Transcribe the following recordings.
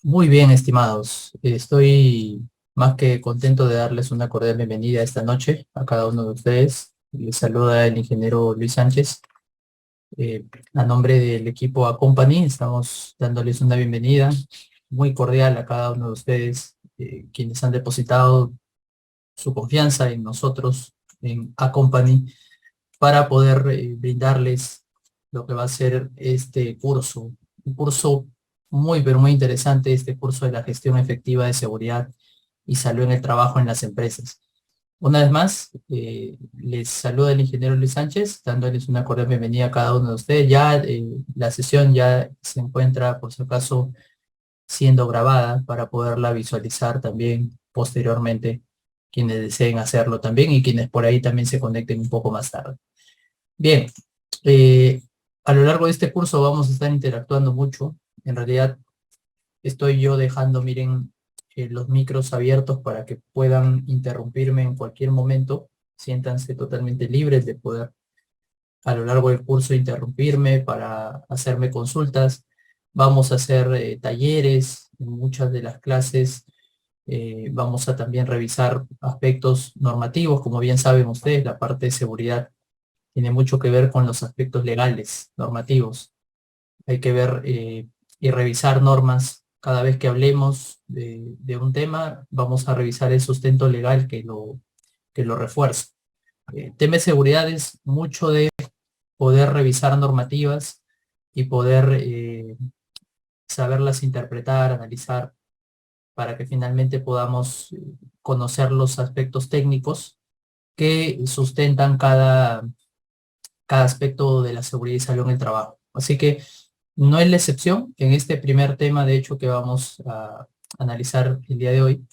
Muy bien, estimados. Estoy más que contento de darles una cordial bienvenida esta noche a cada uno de ustedes. Les saluda el ingeniero Luis Sánchez. Eh, a nombre del equipo Company estamos dándoles una bienvenida muy cordial a cada uno de ustedes, quienes han depositado su confianza en nosotros, en Company, para poder brindarles lo que va a ser este curso. Un curso muy, pero muy interesante, este curso de la gestión efectiva de seguridad y salud en el trabajo en las empresas. Una vez más, les saluda el ingeniero Luis Sánchez, dándoles una cordial bienvenida a cada uno de ustedes. Ya la sesión ya se encuentra, por si acaso, siendo grabada para poderla visualizar también posteriormente quienes deseen hacerlo también y quienes por ahí también se conecten un poco más tarde. Bien, eh, a lo largo de este curso vamos a estar interactuando mucho. En realidad estoy yo dejando, miren, los micros abiertos para que puedan interrumpirme en cualquier momento. Siéntanse totalmente libres de poder a lo largo del curso interrumpirme para hacerme consultas. Vamos a hacer talleres en muchas de las clases. Vamos a también revisar aspectos normativos. Como bien saben ustedes, la parte de seguridad tiene mucho que ver con los aspectos legales, normativos. Hay que ver y revisar normas. Cada vez que hablemos de un tema, vamos a revisar el sustento legal que lo refuerza. Tema de seguridad es mucho de poder revisar normativas y poder saberlas interpretar, analizar, para que finalmente podamos conocer los aspectos técnicos que sustentan cada aspecto de la seguridad y salud en el trabajo. Así que no es la excepción en este primer tema, de hecho, que vamos a analizar el día de hoy.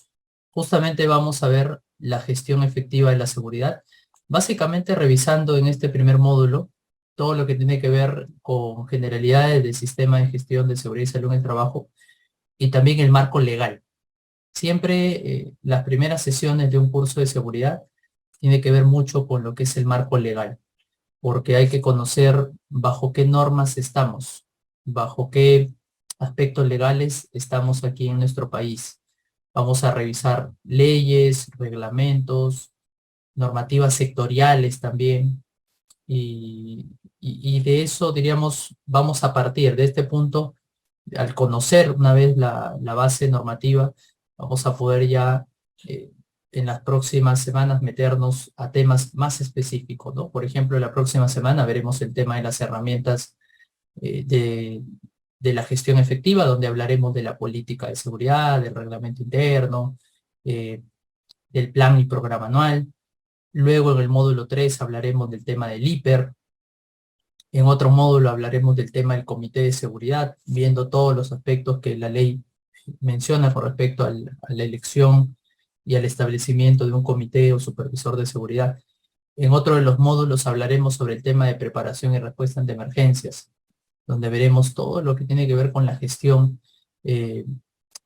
Justamente vamos a ver la gestión efectiva de la seguridad, básicamente revisando en este primer módulo todo lo que tiene que ver con generalidades del sistema de gestión de seguridad y salud en el trabajo y también el marco legal. Siempre las primeras sesiones de un curso de seguridad tiene que ver mucho con lo que es el marco legal, porque hay que conocer bajo qué normas estamos, bajo qué aspectos legales estamos aquí en nuestro país. Vamos a revisar leyes, reglamentos, normativas sectoriales también, y de eso, diríamos, vamos a partir de este punto, al conocer una vez la base normativa, vamos a poder ya en las próximas semanas meternos a temas más específicos, ¿no? Por ejemplo, la próxima semana veremos el tema de las herramientas eh, de, de la gestión efectiva, donde hablaremos de la política de seguridad, del reglamento interno, eh, del plan y programa anual. Luego en el módulo 3 hablaremos del tema del IPER. En otro módulo hablaremos del tema del comité de seguridad, viendo todos los aspectos que la ley menciona con respecto a la elección y al establecimiento de un comité o supervisor de seguridad. En otro de los módulos hablaremos sobre el tema de preparación y respuesta ante emergencias, donde veremos todo lo que tiene que ver con la gestión eh,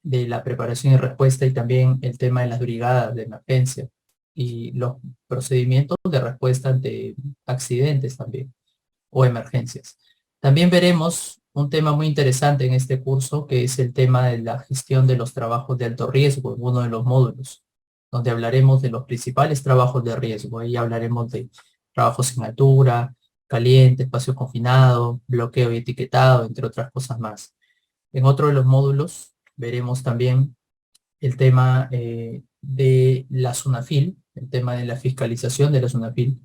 de la preparación y respuesta y también el tema de las brigadas de emergencia y los procedimientos de respuesta ante accidentes también o emergencias. También veremos un tema muy interesante en este curso, que es el tema de la gestión de los trabajos de alto riesgo en uno de los módulos, donde hablaremos de los principales trabajos de riesgo. Ahí hablaremos de trabajos en altura, caliente, espacio confinado, bloqueo y etiquetado, entre otras cosas más. En otro de los módulos veremos también el tema de la SUNAFIL, el tema de la fiscalización de la SUNAFIL.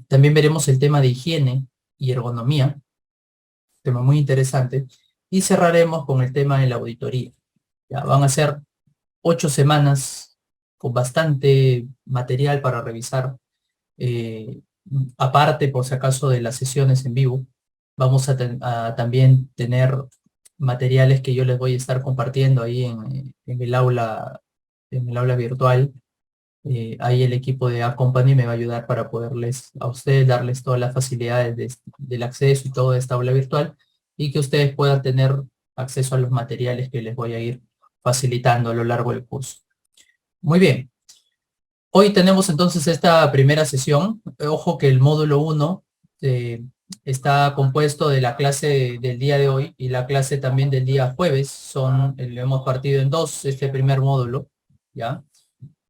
También veremos el tema de higiene y ergonomía, tema muy interesante. Y cerraremos con el tema de la auditoría. Ya van a ser 8 semanas con bastante material para revisar. Eh, Aparte, por si acaso, de las sesiones en vivo, vamos a también tener materiales que yo les voy a estar compartiendo ahí en el aula virtual. Ahí el equipo de Company me va a ayudar para poderles a ustedes darles todas las facilidades del acceso y toda esta aula virtual y que ustedes puedan tener acceso a los materiales que les voy a ir facilitando a lo largo del curso. Muy bien. Hoy tenemos entonces esta primera sesión. Ojo que el módulo 1 está compuesto de la clase del día de hoy y la clase también del día jueves. Lo hemos partido en dos, este primer módulo, ¿ya?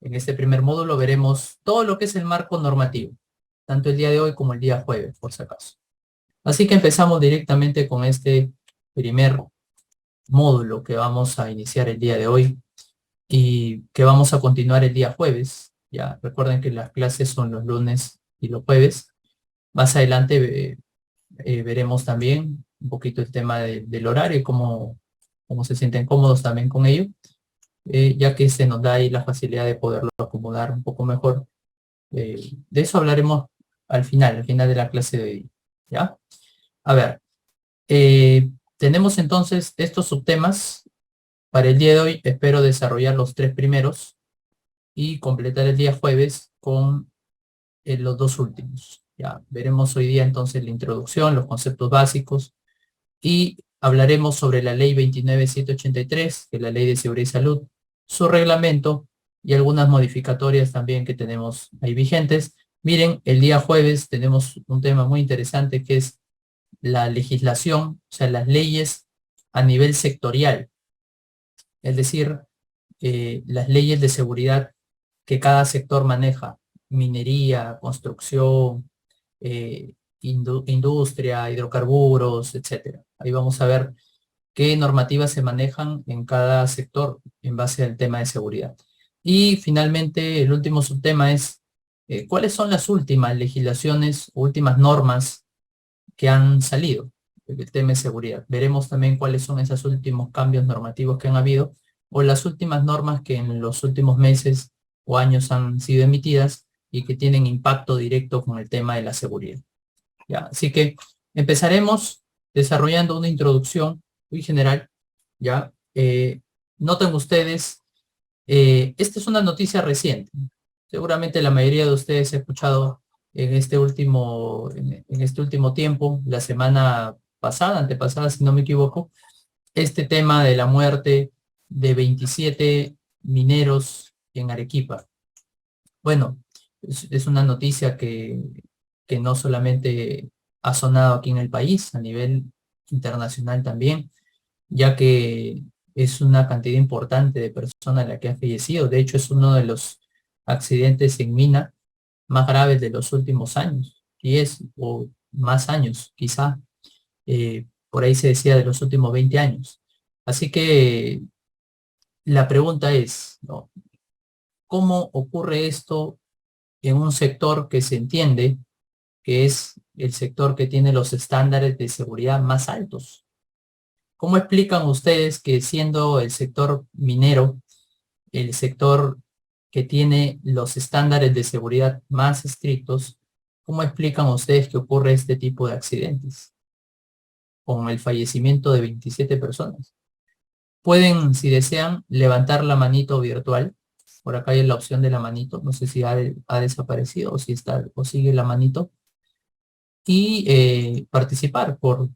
En este primer módulo veremos todo lo que es el marco normativo, tanto el día de hoy como el día jueves, por si acaso. Así que empezamos directamente con este primer módulo que vamos a iniciar el día de hoy y que vamos a continuar el día jueves. Ya recuerden que las clases son los lunes y los jueves. Más adelante veremos también un poquito el tema del horario y cómo se sienten cómodos también con ello, ya que se nos da ahí la facilidad de poderlo acomodar un poco mejor. De eso hablaremos al final de la clase de hoy. ¿Ya? A ver, tenemos entonces estos subtemas. Para el día de hoy espero desarrollar los tres primeros y completar el día jueves con los dos últimos. Ya veremos hoy día entonces la introducción, los conceptos básicos y hablaremos sobre la ley 29783, que es la ley de seguridad y salud, su reglamento y algunas modificatorias también que tenemos ahí vigentes. Miren, el día jueves tenemos un tema muy interesante que es la legislación, o sea, las leyes a nivel sectorial, es decir, las leyes de seguridad que cada sector maneja, minería, construcción, industria, hidrocarburos, etcétera. Ahí vamos a ver qué normativas se manejan en cada sector en base al tema de seguridad. Y finalmente, el último subtema es cuáles son las últimas legislaciones, últimas normas que han salido del tema de seguridad. Veremos también cuáles son esos últimos cambios normativos que han habido o las últimas normas que en los últimos meses o años han sido emitidas y que tienen impacto directo con el tema de la seguridad. ¿Ya? Así que empezaremos desarrollando una introducción muy general. ¿Ya? Noten ustedes, esta es una noticia reciente. Seguramente la mayoría de ustedes ha escuchado en este último tiempo, la semana pasada, antepasada, si no me equivoco, este tema de la muerte de 27 mineros en Arequipa. Bueno, es una noticia que no solamente ha sonado aquí en el país, a nivel internacional también, ya que es una cantidad importante de personas la que ha fallecido. De hecho, es uno de los accidentes en mina más graves de los últimos años, 10 o más años, quizá. Por ahí se decía de los últimos 20 años. Así que la pregunta es, ¿no? ¿Cómo ocurre esto en un sector que se entiende que es el sector que tiene los estándares de seguridad más altos? ¿Cómo explican ustedes que siendo el sector minero, el sector que tiene los estándares de seguridad más estrictos, cómo explican ustedes que ocurre este tipo de accidentes con el fallecimiento de 27 personas? Pueden, si desean, levantar la manito virtual. Por acá hay la opción de la manito. No sé si ha desaparecido o si está o sigue la manito. Y participar por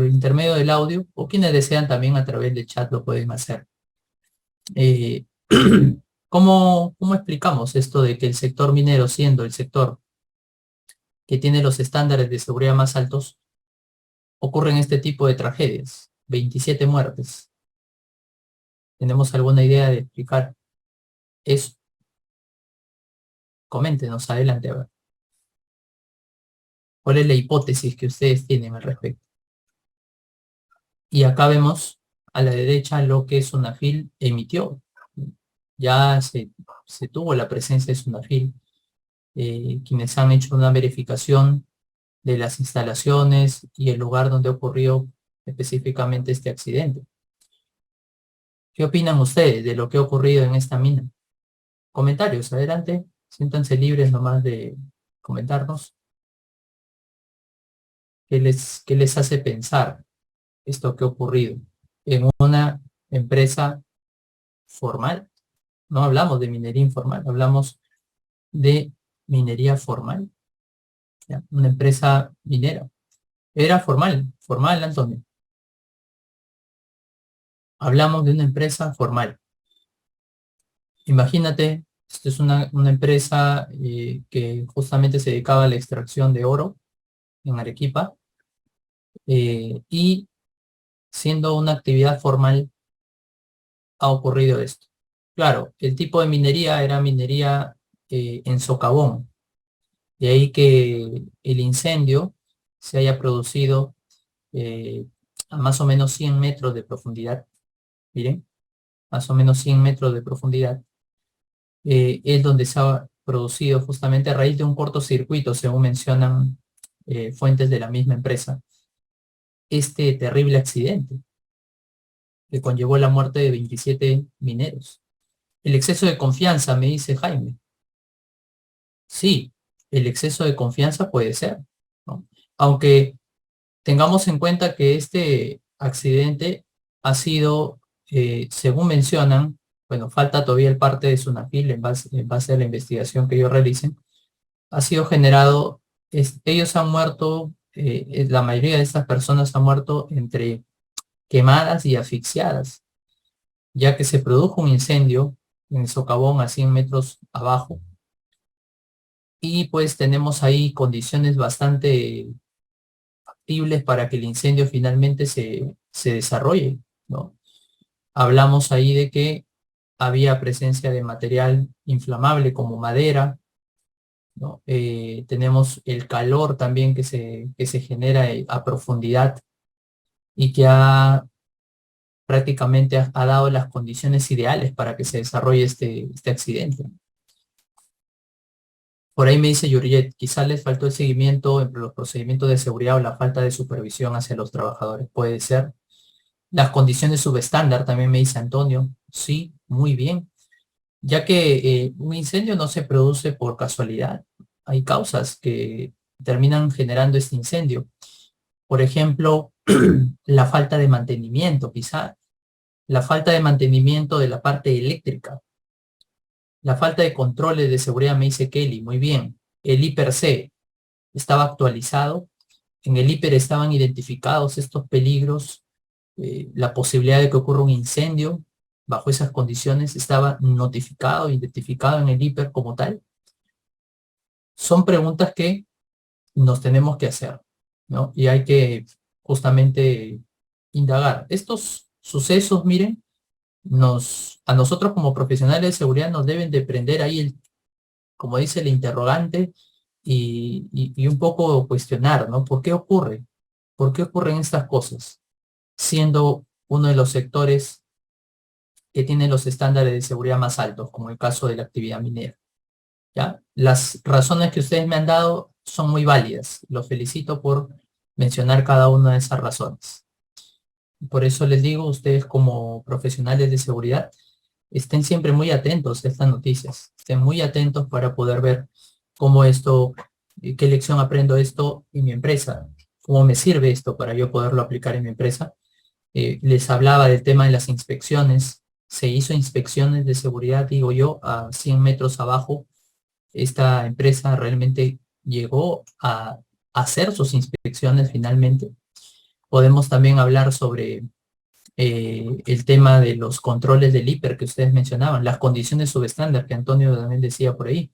intermedio del audio o quienes desean también a través del chat lo pueden hacer. Eh, ¿cómo explicamos esto de que el sector minero, siendo el sector que tiene los estándares de seguridad más altos, ocurren este tipo de tragedias? 27 muertes. ¿Tenemos alguna idea de explicar eso? Coméntenos adelante, a ver. ¿Cuál es la hipótesis que ustedes tienen al respecto? Y acá vemos a la derecha lo que Sunafil emitió. Ya se tuvo la presencia de Sunafil, quienes han hecho una verificación de las instalaciones y el lugar donde ocurrió específicamente este accidente. ¿Qué opinan ustedes de lo que ha ocurrido en esta mina? Comentarios, adelante. Siéntanse libres nomás de comentarnos. ¿Qué les hace pensar esto que ha ocurrido en una empresa formal? No hablamos de minería informal, hablamos de minería formal. ¿Ya? Una empresa minera. Era formal, Antonio. Hablamos de una empresa formal. Imagínate, esto es una empresa que justamente se dedicaba a la extracción de oro en Arequipa, y siendo una actividad formal ha ocurrido esto. Claro, el tipo de minería era minería en socavón, de ahí que el incendio se haya producido a más o menos 100 metros de profundidad. Miren, más o menos 100 metros de profundidad, es donde se ha producido justamente a raíz de un cortocircuito, según mencionan fuentes de la misma empresa, este terrible accidente que conllevó la muerte de 27 mineros. El exceso de confianza, me dice Jaime. Sí, el exceso de confianza puede ser, ¿no? Aunque tengamos en cuenta que este accidente ha sido, según mencionan, bueno, falta todavía el parte de Sunapil en base a la investigación que ellos realicen, ha sido generado, ellos han muerto, la mayoría de estas personas han muerto entre quemadas y asfixiadas, ya que se produjo un incendio en el socavón a 100 metros abajo, y pues tenemos ahí condiciones bastante factibles para que el incendio finalmente se desarrolle, ¿no? Hablamos ahí de que había presencia de material inflamable como madera, ¿no? Tenemos el calor también que se genera a profundidad y que prácticamente ha dado las condiciones ideales para que se desarrolle este accidente. Por ahí me dice Yuriet, quizás les faltó el seguimiento entre los procedimientos de seguridad o la falta de supervisión hacia los trabajadores. Puede ser. Las condiciones subestándar, también me dice Antonio. Sí, muy bien. Ya que un incendio no se produce por casualidad. Hay causas que terminan generando este incendio. Por ejemplo, la falta de mantenimiento, quizá. La falta de mantenimiento de la parte eléctrica. La falta de controles de seguridad, me dice Kelly. Muy bien. El IPER-C estaba actualizado. En el IPER estaban identificados estos peligros, la posibilidad de que ocurra un incendio. Bajo esas condiciones estaba notificado, identificado en el IPER como tal. Son preguntas que nos tenemos que hacer, ¿no? Y hay que justamente indagar. Estos sucesos, miren, a nosotros como profesionales de seguridad nos deben de prender ahí, como dice el interrogante, y un poco cuestionar, ¿no? ¿Por qué ocurre? ¿Por qué ocurren estas cosas? Siendo uno de los sectores que tienen los estándares de seguridad más altos, como el caso de la actividad minera. ¿Ya? Las razones que ustedes me han dado son muy válidas. Los felicito por mencionar cada una de esas razones. Por eso les digo, ustedes como profesionales de seguridad, estén siempre muy atentos a estas noticias. Estén muy atentos para poder ver cómo esto, qué lección aprendo esto en mi empresa, cómo me sirve esto para yo poderlo aplicar en mi empresa. Les hablaba del tema de las inspecciones. Se hizo inspecciones de seguridad, digo yo, a 100 metros abajo. Esta empresa realmente llegó a hacer sus inspecciones finalmente. Podemos también hablar sobre el tema de los controles del IPER que ustedes mencionaban, las condiciones subestándar que Antonio también decía por ahí.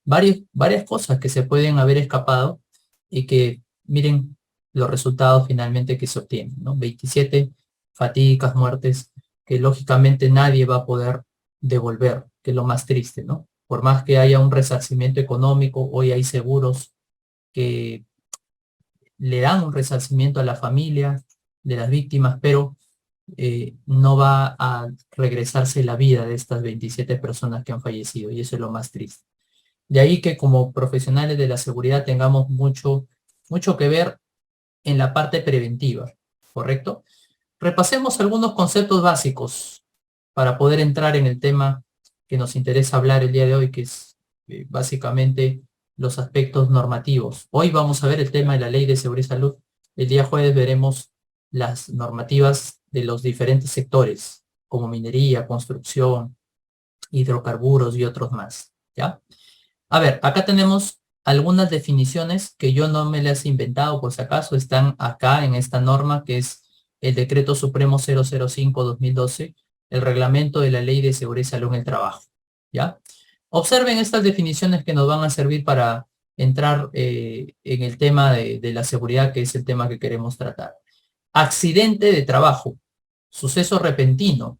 Varias cosas que se pueden haber escapado y que miren los resultados finalmente que se obtienen, ¿no? 27 fatídicas muertes que lógicamente nadie va a poder devolver, que es lo más triste, ¿no? Por más que haya un resarcimiento económico, hoy hay seguros que le dan un resarcimiento a la familia de las víctimas, pero no va a regresarse la vida de estas 27 personas que han fallecido, y eso es lo más triste. De ahí que como profesionales de la seguridad tengamos mucho que ver en la parte preventiva, ¿correcto? Repasemos algunos conceptos básicos para poder entrar en el tema que nos interesa hablar el día de hoy, que es básicamente los aspectos normativos. Hoy vamos a ver el tema de la Ley de Seguridad y Salud. El día jueves veremos las normativas de los diferentes sectores, como minería, construcción, hidrocarburos y otros más, ¿ya? A ver, acá tenemos algunas definiciones que yo no me las he inventado, por si acaso, están acá en esta norma que es el Decreto Supremo 005-2012, el reglamento de la Ley de Seguridad y Salud en el Trabajo, ¿ya? Observen estas definiciones que nos van a servir para entrar en el tema de la seguridad, que es el tema que queremos tratar. Accidente de trabajo, suceso repentino,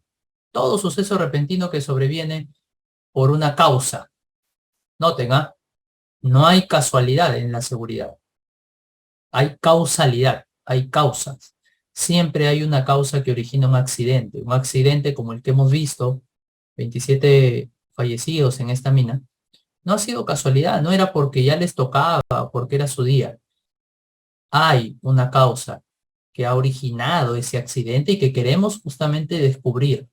todo suceso repentino que sobreviene por una causa. Noten, ¿ah? No hay casualidad en la seguridad, hay causalidad, hay causas. Siempre hay una causa que origina un accidente como el que hemos visto, 27 fallecidos en esta mina. No ha sido casualidad, no era porque ya les tocaba, porque era su día. Hay una causa que ha originado ese accidente y que queremos justamente descubrir.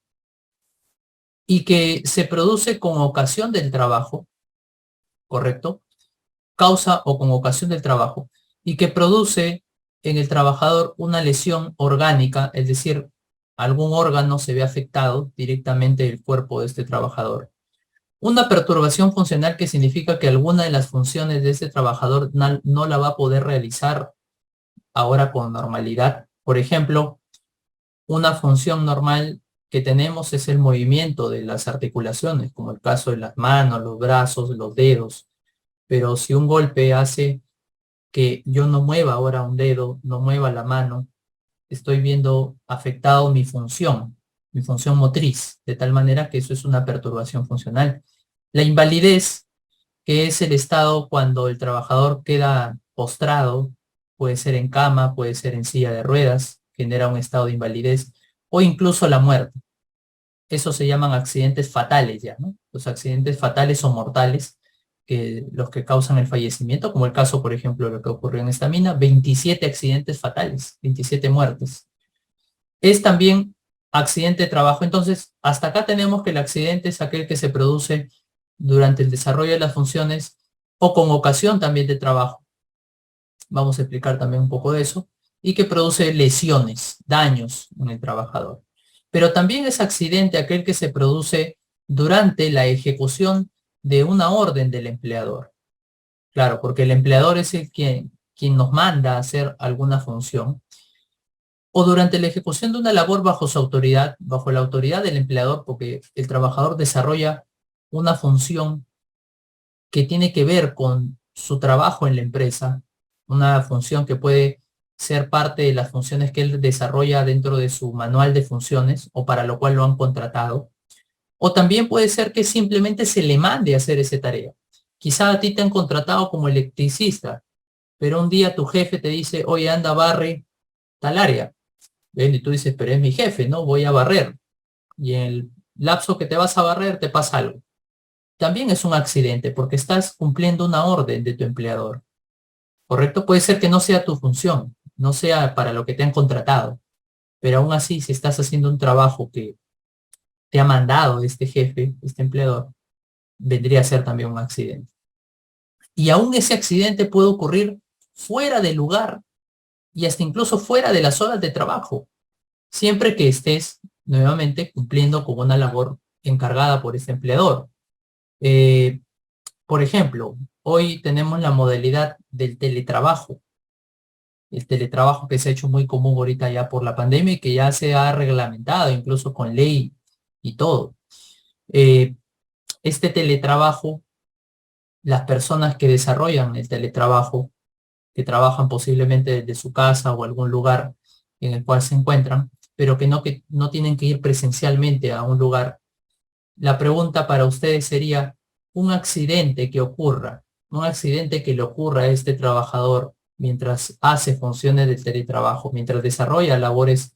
Y que se produce con ocasión del trabajo, ¿correcto? Causa o con ocasión del trabajo. Y que produce en el trabajador una lesión orgánica, es decir, algún órgano se ve afectado directamente del cuerpo de este trabajador. Una perturbación funcional que significa que alguna de las funciones de ese trabajador no la va a poder realizar ahora con normalidad. Por ejemplo, una función normal que tenemos es el movimiento de las articulaciones, como el caso de las manos, los brazos, los dedos. Pero si un golpe hace que yo no mueva ahora un dedo, no mueva la mano, estoy viendo afectado mi función motriz, de tal manera que eso es una perturbación funcional. La invalidez, que es el estado cuando el trabajador queda postrado, puede ser en cama, puede ser en silla de ruedas, genera un estado de invalidez, o incluso la muerte. Eso se llaman accidentes fatales ya, ¿no? Los accidentes fatales o mortales, que los que causan el fallecimiento, como el caso, por ejemplo, de lo que ocurrió en esta mina, 27 accidentes fatales, 27 muertes. Es también accidente de trabajo. Entonces, hasta acá tenemos que el accidente es aquel que se produce durante el desarrollo de las funciones o con ocasión también de trabajo. Vamos a explicar también un poco de eso. Y que produce lesiones, daños en el trabajador. Pero también es accidente aquel que se produce durante la ejecución de una orden del empleador. Claro, porque el empleador es el quien nos manda a hacer alguna función. O durante la ejecución de una labor bajo su autoridad, bajo la autoridad del empleador, porque el trabajador desarrolla una función que tiene que ver con su trabajo en la empresa, una función que puede ser parte de las funciones que él desarrolla dentro de su manual de funciones o para lo cual lo han contratado. O también puede ser que simplemente se le mande a hacer esa tarea. Quizá a ti te han contratado como electricista, pero un día tu jefe te dice, oye, anda, barre tal área. ¿Ven? Y tú dices, pero es mi jefe, ¿no? Voy a barrer. Y en el lapso que te vas a barrer te pasa algo. También es un accidente porque estás cumpliendo una orden de tu empleador. ¿Correcto? Puede ser que no sea tu función, no sea para lo que te han contratado, pero aún así, si estás haciendo un trabajo que te ha mandado este jefe, este empleador, vendría a ser también un accidente. Y aún ese accidente puede ocurrir fuera del lugar y hasta incluso fuera de las horas de trabajo, siempre que estés nuevamente cumpliendo con una labor encargada por este empleador. Eh, por ejemplo, hoy tenemos la modalidad del teletrabajo. El teletrabajo que se ha hecho muy común ahorita ya por la pandemia y que ya se ha reglamentado incluso con ley y todo. Eh, este teletrabajo, las personas que desarrollan el teletrabajo, que trabajan posiblemente desde su casa o algún lugar en el cual se encuentran, pero que no tienen que ir presencialmente a un lugar. La pregunta para ustedes sería, un accidente que ocurra, un accidente que le ocurra a este trabajador mientras hace funciones de teletrabajo, mientras desarrolla labores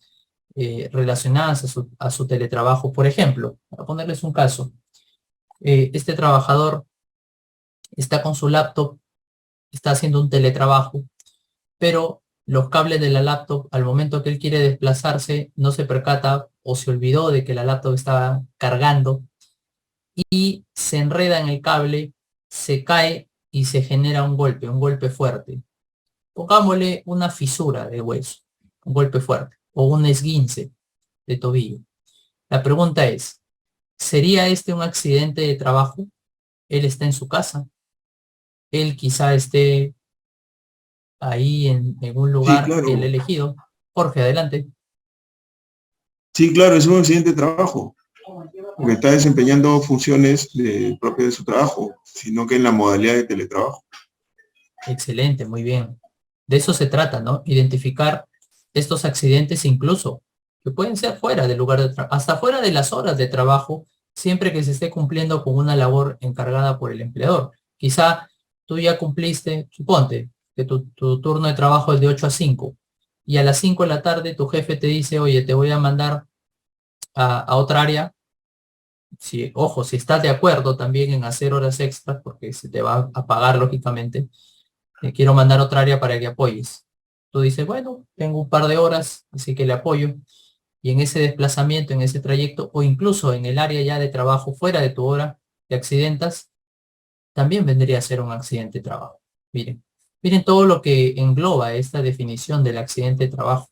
relacionadas a su teletrabajo. Por ejemplo, para ponerles un caso, este trabajador está con su laptop, está haciendo un teletrabajo, pero los cables de la laptop, al momento que él quiere desplazarse, no se percata o se olvidó de que la laptop estaba cargando y se enreda en el cable, se cae y se genera un golpe fuerte. Pongámosle una fisura de hueso, un golpe fuerte, o un esguince de tobillo. La pregunta es, ¿sería este un accidente de trabajo? Él está en su casa, él quizá esté ahí en un Sí, lugar que él ha claro. elegido. Jorge, adelante. Sí, claro, es un accidente de trabajo, porque está desempeñando funciones propias de su trabajo, sino que en la modalidad de teletrabajo. Excelente, muy bien. De eso se trata, ¿no? Identificar estos accidentes incluso, que pueden ser fuera del lugar de trabajo, hasta fuera de las horas de trabajo, siempre que se esté cumpliendo con una labor encargada por el empleador. Quizá tú ya cumpliste, suponte, que tu turno de trabajo es de 8 a 5, y a las 5 de la tarde tu jefe te dice, oye, te voy a mandar a otra área. Si, ojo, si estás de acuerdo también en hacer horas extras, porque se te va a pagar lógicamente, te quiero mandar a otra área para que apoyes. Tú dices, bueno, tengo un par de horas, así que le apoyo. Y en ese desplazamiento, en ese trayecto, o incluso en el área ya de trabajo fuera de tu hora, te accidentas, también vendría a ser un accidente de trabajo. Miren, miren todo lo que engloba esta definición del accidente de trabajo,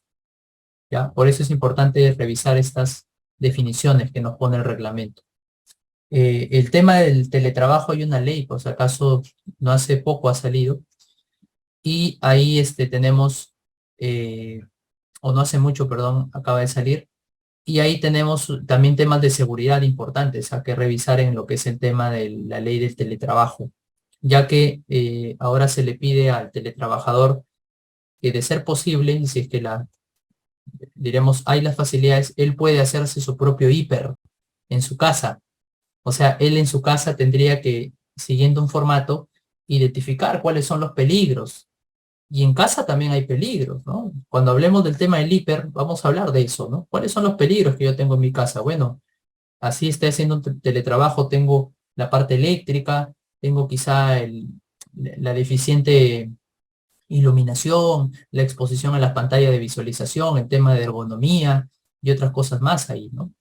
¿ya? Por eso es importante revisar estas definiciones que nos pone el reglamento. El tema del teletrabajo, hay una ley, por si acaso no hace poco ha salido, y ahí tenemos, o no hace mucho, perdón, acaba de salir, y ahí tenemos también temas de seguridad importantes a que revisar en lo que es el tema de la ley del teletrabajo, ya que ahora se le pide al teletrabajador que, de ser posible, si es que diremos, hay las facilidades, él puede hacerse su propio hiper en su casa. O sea, él en su casa tendría que, siguiendo un formato, identificar cuáles son los peligros. Y en casa también hay peligros, ¿no? Cuando hablemos del tema del hiper, vamos a hablar de eso, ¿no? ¿Cuáles son los peligros que yo tengo en mi casa? Bueno, así esté haciendo un teletrabajo, tengo la parte eléctrica, tengo quizá la deficiente iluminación, la exposición a las pantallas de visualización, el tema de ergonomía y otras cosas más ahí, ¿no?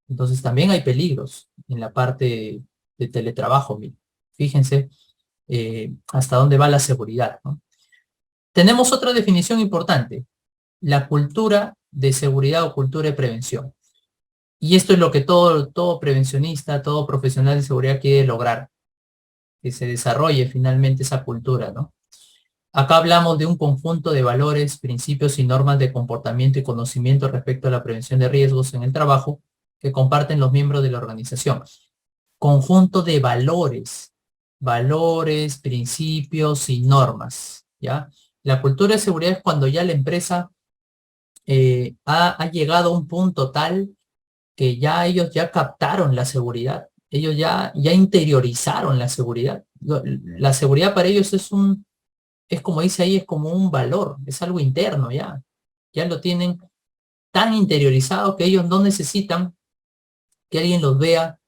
Entonces también hay peligros en la parte de teletrabajo. Fíjense hasta dónde va la seguridad, ¿no? Tenemos otra definición importante, la cultura de seguridad o cultura de prevención. Y esto es lo que todo prevencionista, todo profesional de seguridad quiere lograr, que se desarrolle finalmente esa cultura, ¿no? Acá hablamos de un conjunto de valores, principios y normas de comportamiento y conocimiento respecto a la prevención de riesgos en el trabajo que comparten los miembros de la organización. Conjunto de valores, principios y normas, ¿ya? La cultura de seguridad es cuando ya la empresa ha llegado a un punto tal que ya ellos ya captaron la seguridad, ellos ya interiorizaron la seguridad. La seguridad para ellos es como dice ahí, es como un valor, es algo interno ya. Ya lo tienen tan interiorizado que ellos no necesitan que alguien los vea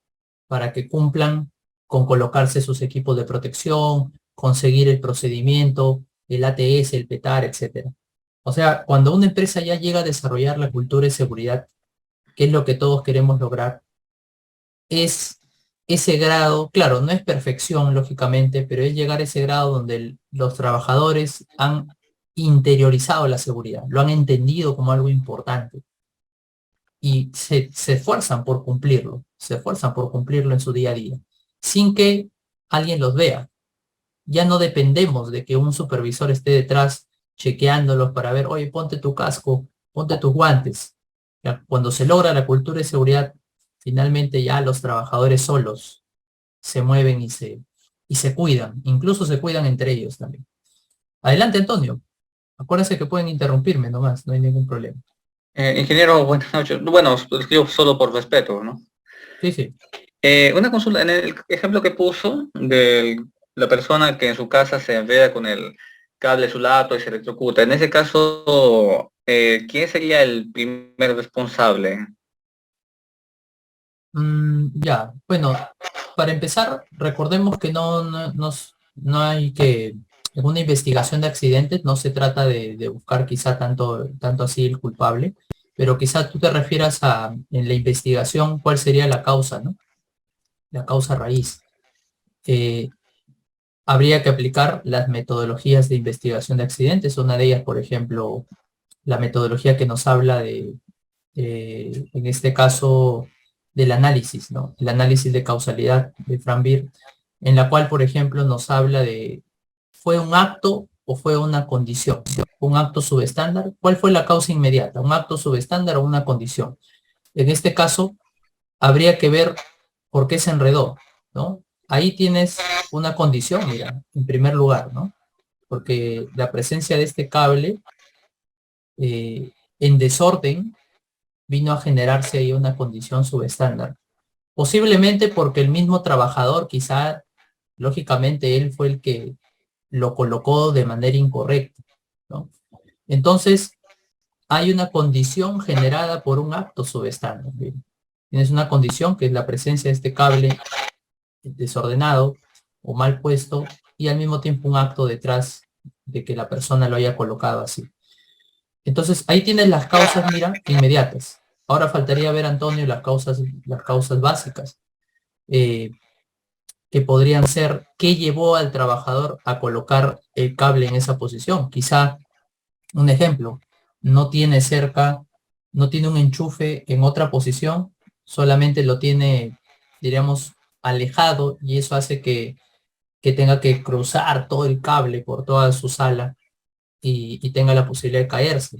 para que cumplan con colocarse sus equipos de protección, conseguir el procedimiento, el ATS, el PETAR, etcétera. O sea, cuando una empresa ya llega a desarrollar la cultura de seguridad, que es lo que todos queremos lograr, es ese grado, claro, no es perfección, lógicamente, pero es llegar a ese grado donde los trabajadores han interiorizado la seguridad, lo han entendido como algo importante y se esfuerzan por cumplirlo, se esfuerzan por cumplirlo en su día a día, sin que alguien los vea. Ya no dependemos de que un supervisor esté detrás chequeándolos para ver, oye, ponte tu casco, ponte tus guantes. Ya, cuando se logra la cultura de seguridad, finalmente ya los trabajadores solos se mueven y se cuidan, incluso se cuidan entre ellos también. Adelante, Antonio. Acuérdense que pueden interrumpirme nomás, no hay ningún problema. Ingeniero, buenas noches. Bueno, yo solo por respeto, ¿no? Sí, sí. Una consulta, en el ejemplo que puso de la persona que en su casa se enreda con el cable de su laptop y se electrocuta, en ese caso, ¿quién sería el primer responsable? Ya, bueno, para empezar, recordemos que no hay que, en una investigación de accidentes no se trata de buscar quizá tanto así el culpable, pero quizá tú te refieras a, en la investigación, cuál sería la causa, ¿no? La causa raíz. Eh, Habría que aplicar las metodologías de investigación de accidentes, una de ellas, por ejemplo, la metodología que nos habla en este caso, del análisis, ¿no? El análisis de causalidad de Frank Beer, en la cual, por ejemplo, nos habla de, ¿fue un acto o fue una condición? ¿Un acto subestándar? ¿Cuál fue la causa inmediata? ¿Un acto subestándar o una condición? En este caso, habría que ver por qué se enredó, ¿no? Ahí tienes una condición, mira, en primer lugar, ¿no? porque la presencia de este cable en desorden vino a generarse ahí una condición subestándar. Posiblemente porque el mismo trabajador, quizá, lógicamente, él fue el que lo colocó de manera incorrecta, ¿no? Entonces, hay una condición generada por un acto subestándar. ¿Bien? Tienes una condición que es la presencia de este cable desordenado o mal puesto y al mismo tiempo un acto detrás de que la persona lo haya colocado así. Entonces, ahí tienes las causas, mira, inmediatas. Ahora faltaría ver, Antonio, las causas básicas, que podrían ser qué llevó al trabajador a colocar el cable en esa posición. Quizá, un ejemplo, no tiene cerca, no tiene un enchufe en otra posición, solamente lo tiene, diríamos, alejado, y eso hace que tenga que cruzar todo el cable por toda su sala y tenga la posibilidad de caerse.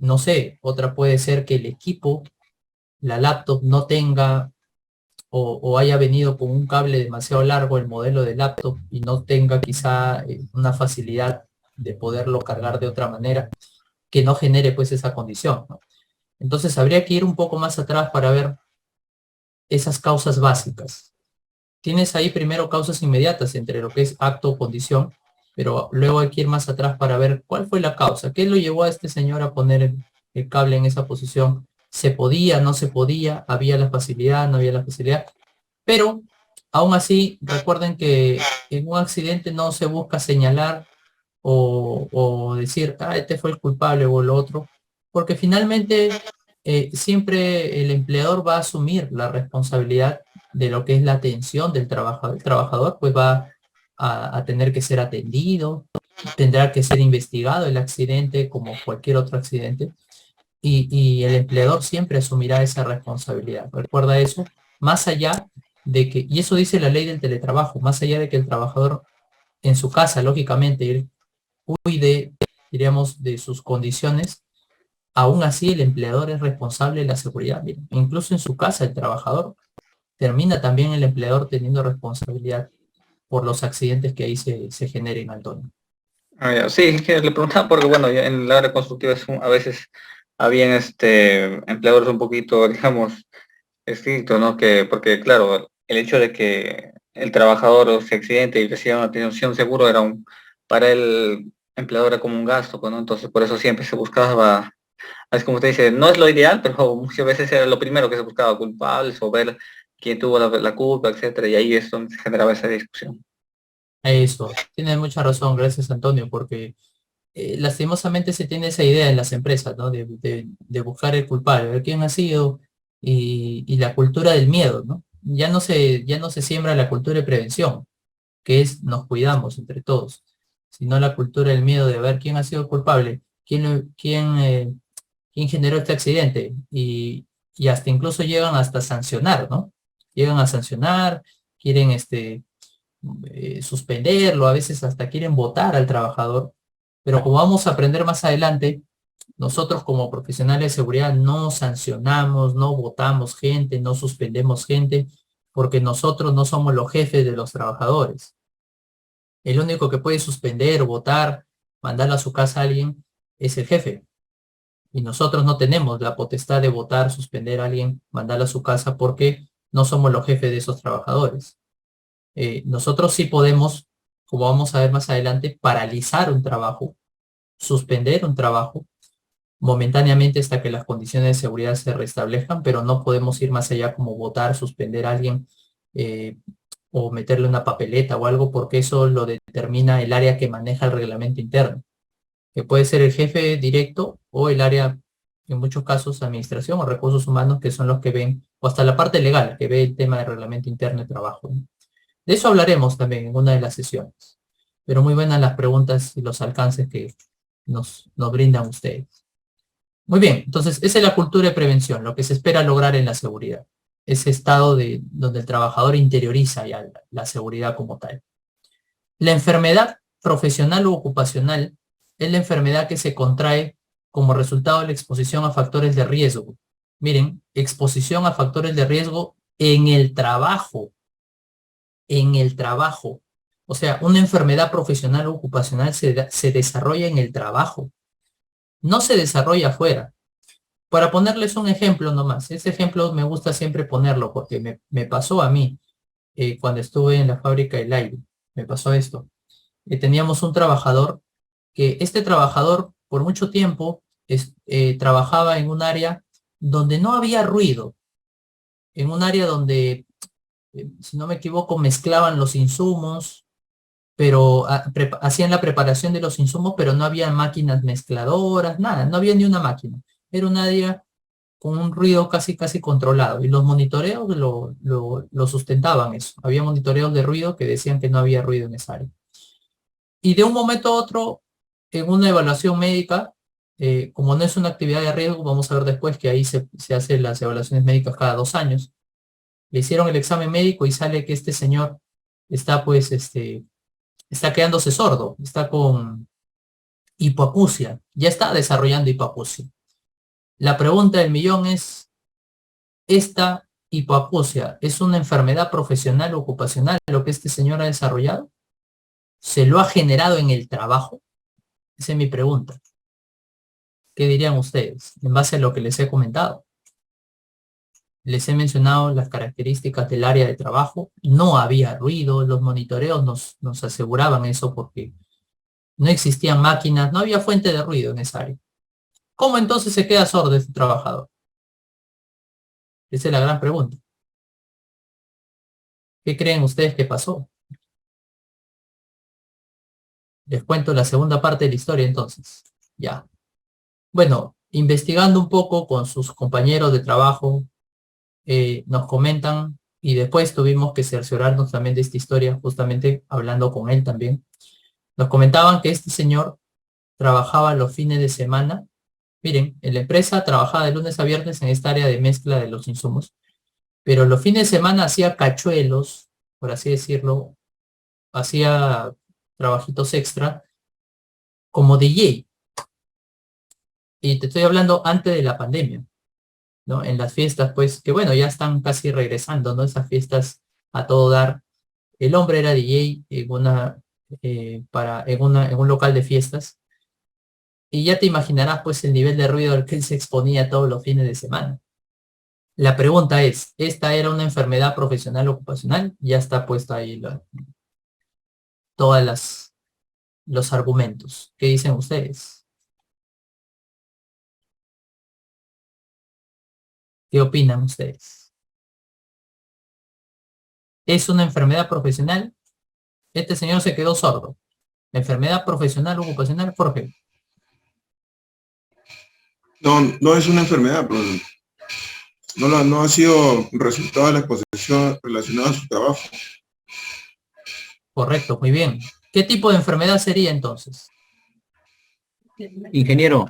No sé, otra puede ser que el equipo, la laptop, no tenga o haya venido con un cable demasiado largo el modelo de laptop y no tenga quizá una facilidad de poderlo cargar de otra manera que no genere pues esa condición, ¿no? Entonces habría que ir un poco más atrás para ver esas causas básicas. Tienes ahí primero causas inmediatas entre lo que es acto o condición, pero luego hay que ir más atrás para ver cuál fue la causa, qué lo llevó a este señor a poner el cable en esa posición. ¿Se podía, no se podía? ¿Había la facilidad, no había la facilidad? Pero aún así, recuerden que en un accidente no se busca señalar o decir, ah, este fue el culpable o el otro, porque finalmente siempre el empleador va a asumir la responsabilidad de lo que es la atención del trabajador. El trabajador pues va a tener que ser atendido, tendrá que ser investigado el accidente como cualquier otro accidente, y el empleador siempre asumirá esa responsabilidad. Recuerda eso, más allá de que, y eso dice la ley del teletrabajo, más allá de que el trabajador en su casa, lógicamente, él cuide, diríamos, de sus condiciones, aún así el empleador es responsable de la seguridad. Miren, incluso en su casa el trabajador termina también el empleador teniendo responsabilidad por los accidentes que ahí se generen, Antonio. Ah, ya. Sí, es que le preguntaba porque, bueno, ya en la área constructiva a veces habían empleadores un poquito, digamos, estrictos, ¿no? Porque, claro, el hecho de que el trabajador se accidente y reciba una atención seguro para el empleador era como un gasto, pues, ¿no? Entonces, por eso siempre se buscaba, es como usted dice, no es lo ideal, pero muchas veces era lo primero que se buscaba, culpables o ver quién tuvo la culpa, etcétera, y ahí es donde se generaba esa discusión. Eso, tienes mucha razón, gracias, Antonio, porque lastimosamente se tiene esa idea en las empresas, ¿no? De buscar el culpable, ver quién ha sido, y la cultura del miedo, ¿no? Ya no se siembra la cultura de prevención, que es nos cuidamos entre todos, sino la cultura del miedo de ver quién ha sido el culpable, quién generó este accidente, y hasta incluso llegan hasta sancionar, ¿no? Llegan a sancionar, quieren suspenderlo, a veces hasta quieren votar al trabajador, pero como vamos a aprender más adelante, nosotros como profesionales de seguridad no sancionamos, no votamos gente, no suspendemos gente, porque nosotros no somos los jefes de los trabajadores. El único que puede suspender, votar, mandar a su casa a alguien es el jefe. Y nosotros no tenemos la potestad de votar, suspender a alguien, mandarlo a su casa, porque no somos los jefes de esos trabajadores. Nosotros sí podemos, como vamos a ver más adelante, paralizar un trabajo, suspender un trabajo momentáneamente hasta que las condiciones de seguridad se restablezcan, pero no podemos ir más allá como votar, suspender a alguien, eh, o meterle una papeleta o algo, porque eso lo determina el área que maneja el reglamento interno, que puede ser el jefe directo o el área, en muchos casos, administración o recursos humanos, que son los que ven, o hasta la parte legal, que ve el tema del reglamento interno de trabajo, ¿no? De eso hablaremos también en una de las sesiones. Pero muy buenas las preguntas y los alcances que nos brindan ustedes. Muy bien, entonces esa es la cultura de prevención, lo que se espera lograr en la seguridad. Ese estado donde el trabajador interioriza ya la seguridad como tal. La enfermedad profesional u ocupacional es la enfermedad que se contrae como resultado de la exposición a factores de riesgo. Miren, exposición a factores de riesgo en el trabajo. En el trabajo. O sea, una enfermedad profesional o ocupacional se desarrolla en el trabajo, no se desarrolla afuera. Para ponerles un ejemplo nomás, ese ejemplo me gusta siempre ponerlo porque me pasó a mí cuando estuve en la fábrica del aire. Me pasó esto. Teníamos un trabajador que este trabajador por mucho tiempo trabajaba en un área donde no había ruido, en un área donde, si no me equivoco, mezclaban los insumos, pero hacían la preparación de los insumos, pero no había máquinas mezcladoras, nada, no había ni una máquina. Era un área con un ruido casi controlado y los monitoreos lo sustentaban eso. Había monitoreos de ruido que decían que no había ruido en esa área. Y de un momento a otro, en una evaluación médica, como no es una actividad de riesgo, vamos a ver después que ahí se hacen las evaluaciones médicas cada 2 años. Le hicieron el examen médico y sale que este señor está pues, está quedándose sordo, está con hipoacusia, ya está desarrollando hipoacusia. La pregunta del millón es, ¿esta hipoacusia es una enfermedad profesional o ocupacional lo que este señor ha desarrollado? ¿Se lo ha generado en el trabajo? Esa es mi pregunta. ¿Qué dirían ustedes en base a lo que les he comentado? Les he mencionado las características del área de trabajo. No había ruido, los monitoreos nos aseguraban eso porque no existían máquinas, no había fuente de ruido en esa área. ¿Cómo entonces se queda sordo este trabajador? Esa es la gran pregunta. ¿Qué creen ustedes que pasó? Les cuento la segunda parte de la historia entonces. Ya. Bueno, investigando un poco con sus compañeros de trabajo, nos comentan, y después tuvimos que cerciorarnos también de esta historia, justamente hablando con él también. Nos comentaban que este señor trabajaba los fines de semana. Miren, en la empresa trabajaba de lunes a viernes en esta área de mezcla de los insumos, pero los fines de semana hacía cachuelos, por así decirlo, hacía trabajitos extra como DJ. Y te estoy hablando antes de la pandemia, ¿no? En las fiestas, pues, que bueno, ya están casi regresando, ¿no? Esas fiestas a todo dar. El hombre era DJ en un local de fiestas. Y ya te imaginarás, pues, el nivel de ruido al que él se exponía todos los fines de semana. La pregunta es, ¿esta era una enfermedad profesional o ocupacional? Ya está puesto ahí todas los argumentos. ¿Qué dicen ustedes? ¿Qué opinan ustedes? ¿Es una enfermedad profesional? Este señor se quedó sordo. ¿Enfermedad profesional o ocupacional, Jorge? No, no es una enfermedad, pero no ha sido resultado de la exposición relacionada a su trabajo. Correcto, muy bien. ¿Qué tipo de enfermedad sería entonces? Ingeniero,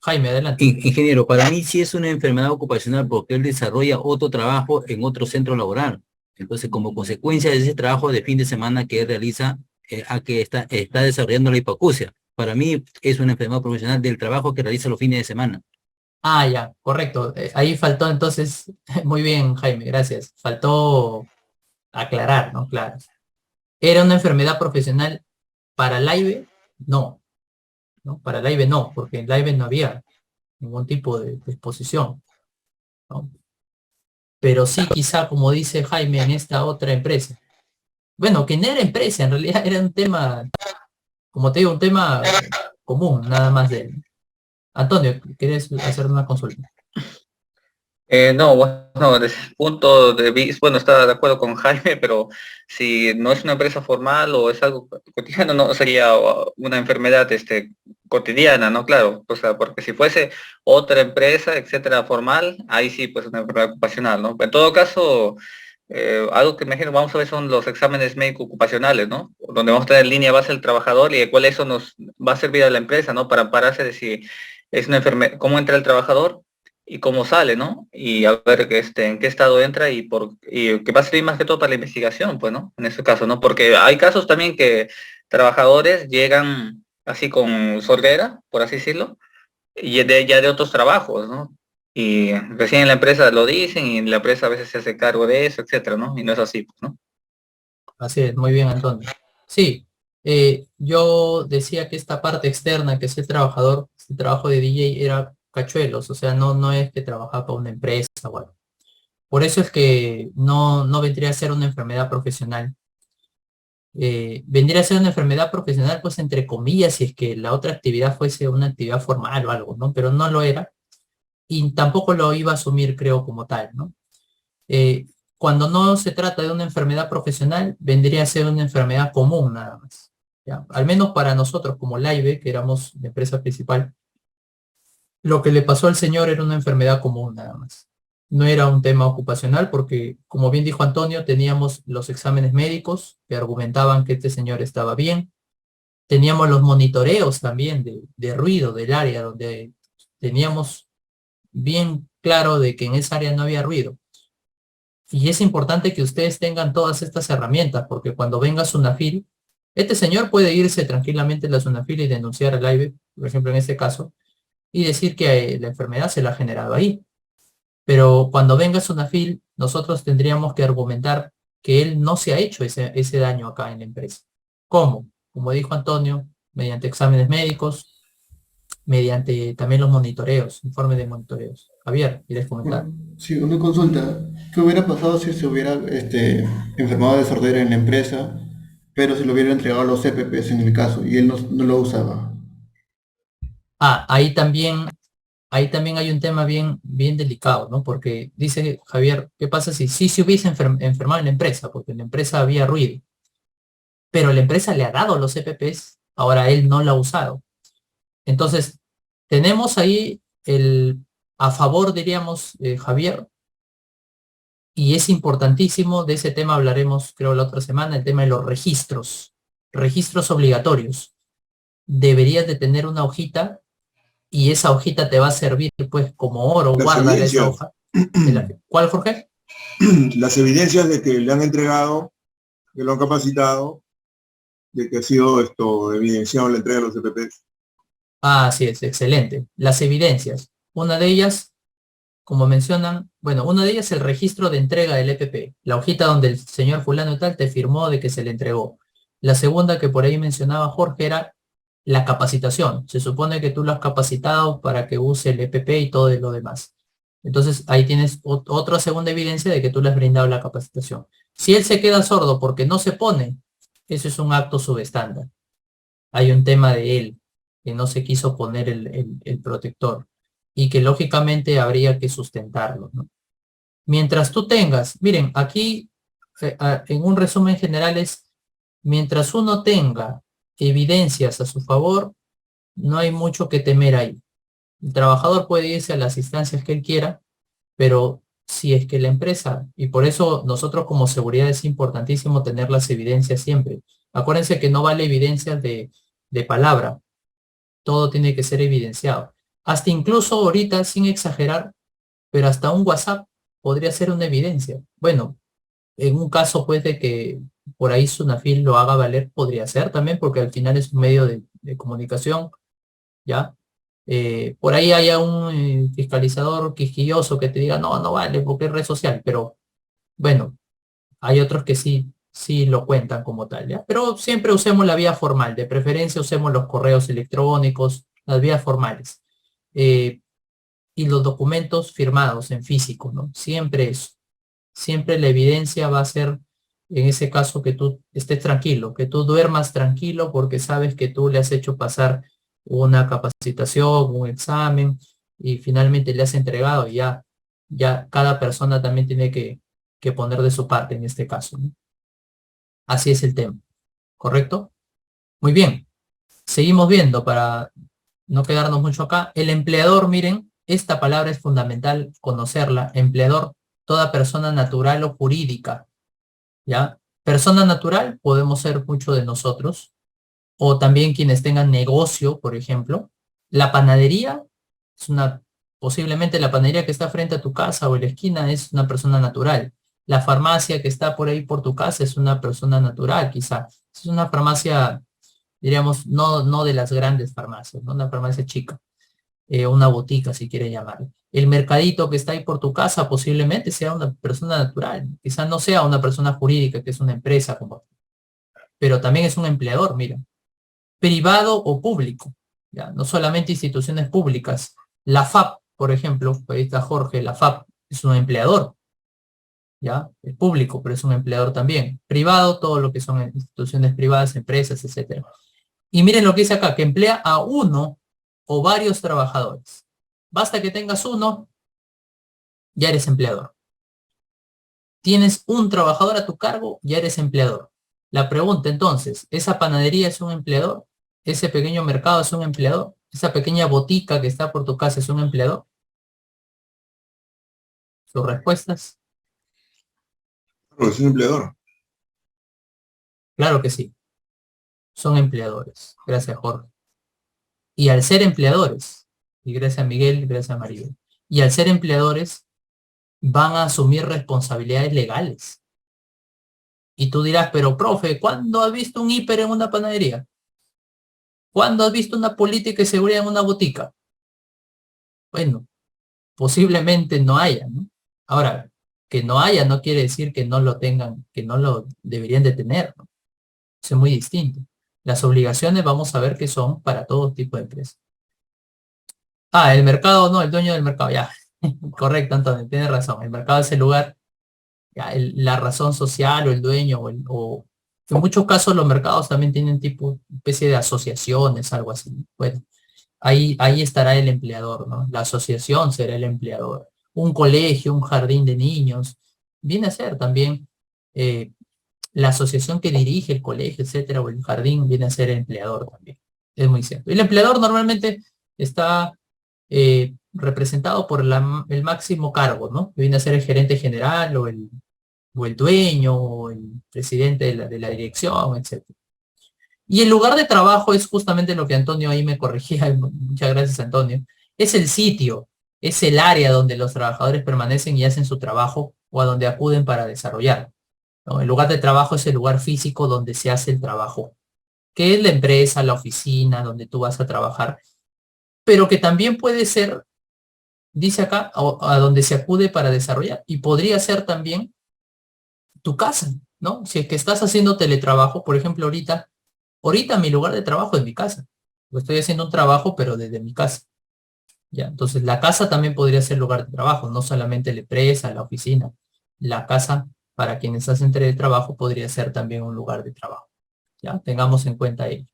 Jaime, adelante. ingeniero, para mí sí es una enfermedad ocupacional porque él desarrolla otro trabajo en otro centro laboral. Entonces, como consecuencia de ese trabajo de fin de semana que él realiza, a que está desarrollando la hipoacusia. Para mí es una enfermedad profesional del trabajo que realiza los fines de semana. Ah, ya, correcto. Ahí faltó entonces, muy bien, Jaime, gracias. Faltó aclarar, ¿no? Claro. ¿Era una enfermedad profesional para el AIVE? No, ¿no? Para el AIVE no, porque en el AIVE no había ningún tipo de exposición, ¿no? Pero sí quizá, como dice Jaime, en esta otra empresa. Bueno, que no era empresa, en realidad era un tema, como te digo, un tema común, nada más de él. Antonio, ¿quieres hacer una consulta? No, bueno, desde el punto de vista, bueno, está de acuerdo con Jaime, pero si no es una empresa formal o es algo cotidiano, no sería una enfermedad cotidiana, ¿no? Claro, o sea, porque si fuese otra empresa, etcétera, formal, ahí sí, pues una enfermedad ocupacional, ¿no? En todo caso, algo que me imagino vamos a ver son los exámenes médico ocupacionales, ¿no? Donde vamos a tener en línea base el trabajador y de cuál eso nos va a servir a la empresa, ¿no? Para ampararse de si es una enfermedad, cómo entra el trabajador y cómo sale, ¿no? Y a ver en qué estado entra y que va a servir más que todo para la investigación, pues, ¿no? En ese caso, ¿no? Porque hay casos también que trabajadores llegan así con sordera, por así decirlo, y ya de otros trabajos, ¿no? Y recién en la empresa lo dicen y la empresa a veces se hace cargo de eso, etcétera, ¿no? Y no es así, pues, ¿no? Así es, muy bien, Antonio. Sí, yo decía que esta parte externa, que es el trabajador, el trabajo de DJ era cachuelos, o sea, no es que trabajaba para una empresa o algo. Por eso es que no vendría a ser una enfermedad profesional. Vendría a ser una enfermedad profesional, pues entre comillas, si es que la otra actividad fuese una actividad formal o algo, ¿no? Pero no lo era y tampoco lo iba a asumir, creo, como tal, ¿no? Eh, Cuando no se trata de una enfermedad profesional, vendría a ser una enfermedad común nada más, ¿ya? Al menos para nosotros como Laibe, que éramos la empresa principal, lo que le pasó al señor era una enfermedad común nada más. No era un tema ocupacional porque, como bien dijo Antonio, teníamos los exámenes médicos que argumentaban que este señor estaba bien. Teníamos los monitoreos también de ruido del área, donde teníamos bien claro de que en esa área no había ruido. Y es importante que ustedes tengan todas estas herramientas, porque cuando venga Sunafil, este señor puede irse tranquilamente a la Sunafil y denunciar al AIBE, por ejemplo en este caso, y decir que la enfermedad se la ha generado ahí. Pero cuando venga Sunafil, nosotros tendríamos que argumentar que él no se ha hecho ese daño acá en la empresa. ¿Cómo? Como dijo Antonio, mediante exámenes médicos, mediante también los monitoreos, informes de monitoreos. Javier, ¿quieres comentar? Sí, una consulta. ¿Qué hubiera pasado si se hubiera enfermado de sordera en la empresa, pero se lo hubiera entregado a los CPPs en el caso y él no lo usaba? Ah, ahí también hay un tema bien delicado, ¿no? Porque dice Javier, ¿qué pasa si sí se hubiese enfermado en la empresa? Porque en la empresa había ruido, pero la empresa le ha dado los EPPs, ahora él no lo ha usado. Entonces, tenemos ahí a favor, diríamos, Javier, y es importantísimo, de ese tema hablaremos, creo, la otra semana, el tema de los registros obligatorios. Deberías de tener una hojita y esa hojita te va a servir pues como oro, Las guárdala esa evidencias. hoja. ¿Cuál, Jorge? Las evidencias de que le han entregado, que lo han capacitado, de que ha sido evidenciado la entrega de los EPPs. Ah, así es, excelente. Las evidencias. Una de ellas, como mencionan, bueno, una de ellas es el registro de entrega del EPP, la hojita donde el señor fulano y tal te firmó de que se le entregó. La segunda que por ahí mencionaba Jorge era la capacitación. Se supone que tú lo has capacitado para que use el EPP y todo lo demás. Entonces ahí tienes otra segunda evidencia de que tú le has brindado la capacitación. Si él se queda sordo porque no se pone, eso es un acto subestándar. Hay un tema de él, que no se quiso poner el protector y que lógicamente habría que sustentarlo, ¿no? Mientras tú tengas, miren, aquí en un resumen general es, mientras uno tenga evidencias a su favor, no hay mucho que temer ahí. El trabajador puede irse a las instancias que él quiera, pero si es que la empresa, y por eso nosotros como seguridad es importantísimo tener las evidencias siempre. Acuérdense que no vale evidencias de palabra, todo tiene que ser evidenciado. Hasta incluso ahorita, sin exagerar, pero hasta un WhatsApp podría ser una evidencia. Bueno, en un caso pues de que por ahí Sunafil lo haga valer, podría ser también, porque al final es un medio de comunicación, ¿ya? Por ahí haya un fiscalizador quisquilloso que te diga, no vale, porque es red social, pero bueno, hay otros que sí lo cuentan como tal, ¿ya? Pero siempre usemos la vía formal, de preferencia usemos los correos electrónicos, las vías formales. Y los documentos firmados en físico, ¿no? Siempre eso. Siempre la evidencia va a ser, en ese caso, que tú estés tranquilo, que tú duermas tranquilo porque sabes que tú le has hecho pasar una capacitación, un examen, y finalmente le has entregado y ya cada persona también tiene que poner de su parte en este caso, ¿no? Así es el tema, ¿correcto? Muy bien, seguimos viendo para no quedarnos mucho acá. El empleador, miren, esta palabra es fundamental conocerla. Empleador, toda persona natural o jurídica, ¿ya? Persona natural podemos ser muchos de nosotros, o también quienes tengan negocio, por ejemplo. La panadería es posiblemente la panadería que está frente a tu casa o en la esquina es una persona natural. La farmacia que está por ahí por tu casa es una persona natural, quizá. Es una farmacia, diríamos, no de las grandes farmacias, ¿no? Una farmacia chica, una botica, si quiere llamarlo. El mercadito que está ahí por tu casa posiblemente sea una persona natural, quizá no sea una persona jurídica, que es una empresa como. pero también es un empleador, mira. Privado o público, ¿ya? No solamente instituciones públicas. La FAP, por ejemplo, ahí está Jorge, la FAP es un empleador, ¿ya? Es público, pero es un empleador también. Privado, todo lo que son instituciones privadas, empresas, etcétera. Y miren lo que dice acá, que emplea a uno o varios trabajadores. Basta que tengas uno, ya eres empleador. Tienes un trabajador a tu cargo, ya eres empleador. La pregunta entonces, ¿esa panadería es un empleador? ¿Ese pequeño mercado es un empleador? ¿Esa pequeña botica que está por tu casa es un empleador? ¿Sus respuestas? Claro, es un empleador. Claro que sí. Son empleadores. Gracias, Jorge. Y al ser empleadores, y gracias a Miguel, gracias a Maribel, y al ser empleadores, van a asumir responsabilidades legales. Y tú dirás, pero profe, ¿cuándo has visto un hiper en una panadería? ¿Cuándo has visto una política de seguridad en una botica? Bueno, posiblemente no haya, ¿no? Ahora, que no haya no quiere decir que no lo tengan, que no lo deberían de tener, ¿no? Eso es muy distinto. Las obligaciones vamos a ver que son para todo tipo de empresas. Ah, el mercado, no, el dueño del mercado, ya. Correcto, Antonio, tienes razón. El mercado es el lugar, ya, la razón social o el dueño o en muchos casos los mercados también tienen tipo, especie de asociaciones, algo así. Bueno, ahí estará el empleador, ¿no? La asociación será el empleador. Un colegio, un jardín de niños, viene a ser también la asociación que dirige el colegio, etcétera, o el jardín, viene a ser el empleador también. Es muy cierto. Y el empleador normalmente está representado por el máximo cargo, ¿no? Que viene a ser el gerente general o el dueño o el presidente de la dirección, etcétera. Y el lugar de trabajo es justamente lo que Antonio ahí me corregía, muchas gracias Antonio, es el sitio, es el área donde los trabajadores permanecen y hacen su trabajo o a donde acuden para desarrollar, ¿no? El lugar de trabajo es el lugar físico donde se hace el trabajo, que es la empresa, la oficina, donde tú vas a trabajar, pero que también puede ser, dice acá, a donde se acude para desarrollar, y podría ser también tu casa, ¿no? Si es que estás haciendo teletrabajo, por ejemplo, ahorita mi lugar de trabajo es mi casa. Estoy haciendo un trabajo, pero desde mi casa. ¿Ya? Entonces, la casa también podría ser lugar de trabajo, no solamente la empresa, la oficina. La casa, para quienes hacen teletrabajo, podría ser también un lugar de trabajo. ¿Ya? Tengamos en cuenta ello.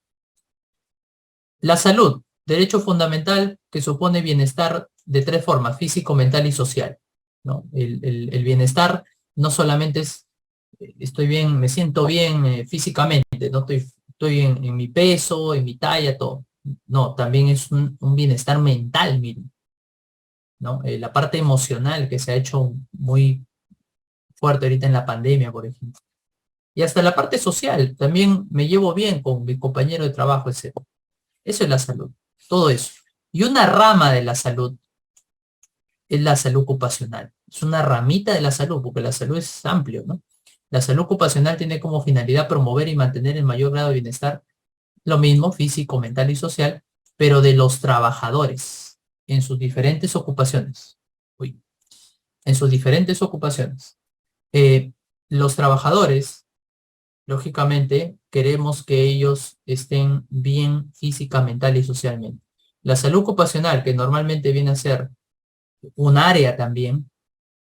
La salud, derecho fundamental que supone bienestar de tres formas, físico, mental y social, ¿no? El bienestar no solamente es, estoy bien, me siento bien físicamente, no estoy en mi peso, en mi talla, todo. No, también es un bienestar mental, miren, ¿no? La parte emocional que se ha hecho muy fuerte ahorita en la pandemia, por ejemplo. Y hasta la parte social, también me llevo bien con mi compañero de trabajo, etc. Eso es la salud, todo eso. Y una rama de la salud es la salud ocupacional. Es una ramita de la salud, porque la salud es amplio, ¿no? La salud ocupacional tiene como finalidad promover y mantener el mayor grado de bienestar, lo mismo físico, mental y social, pero de los trabajadores en sus diferentes ocupaciones. Uy, en sus diferentes ocupaciones. Los trabajadores, lógicamente, queremos que ellos estén bien física, mental y socialmente. La salud ocupacional, que normalmente viene a ser un área también,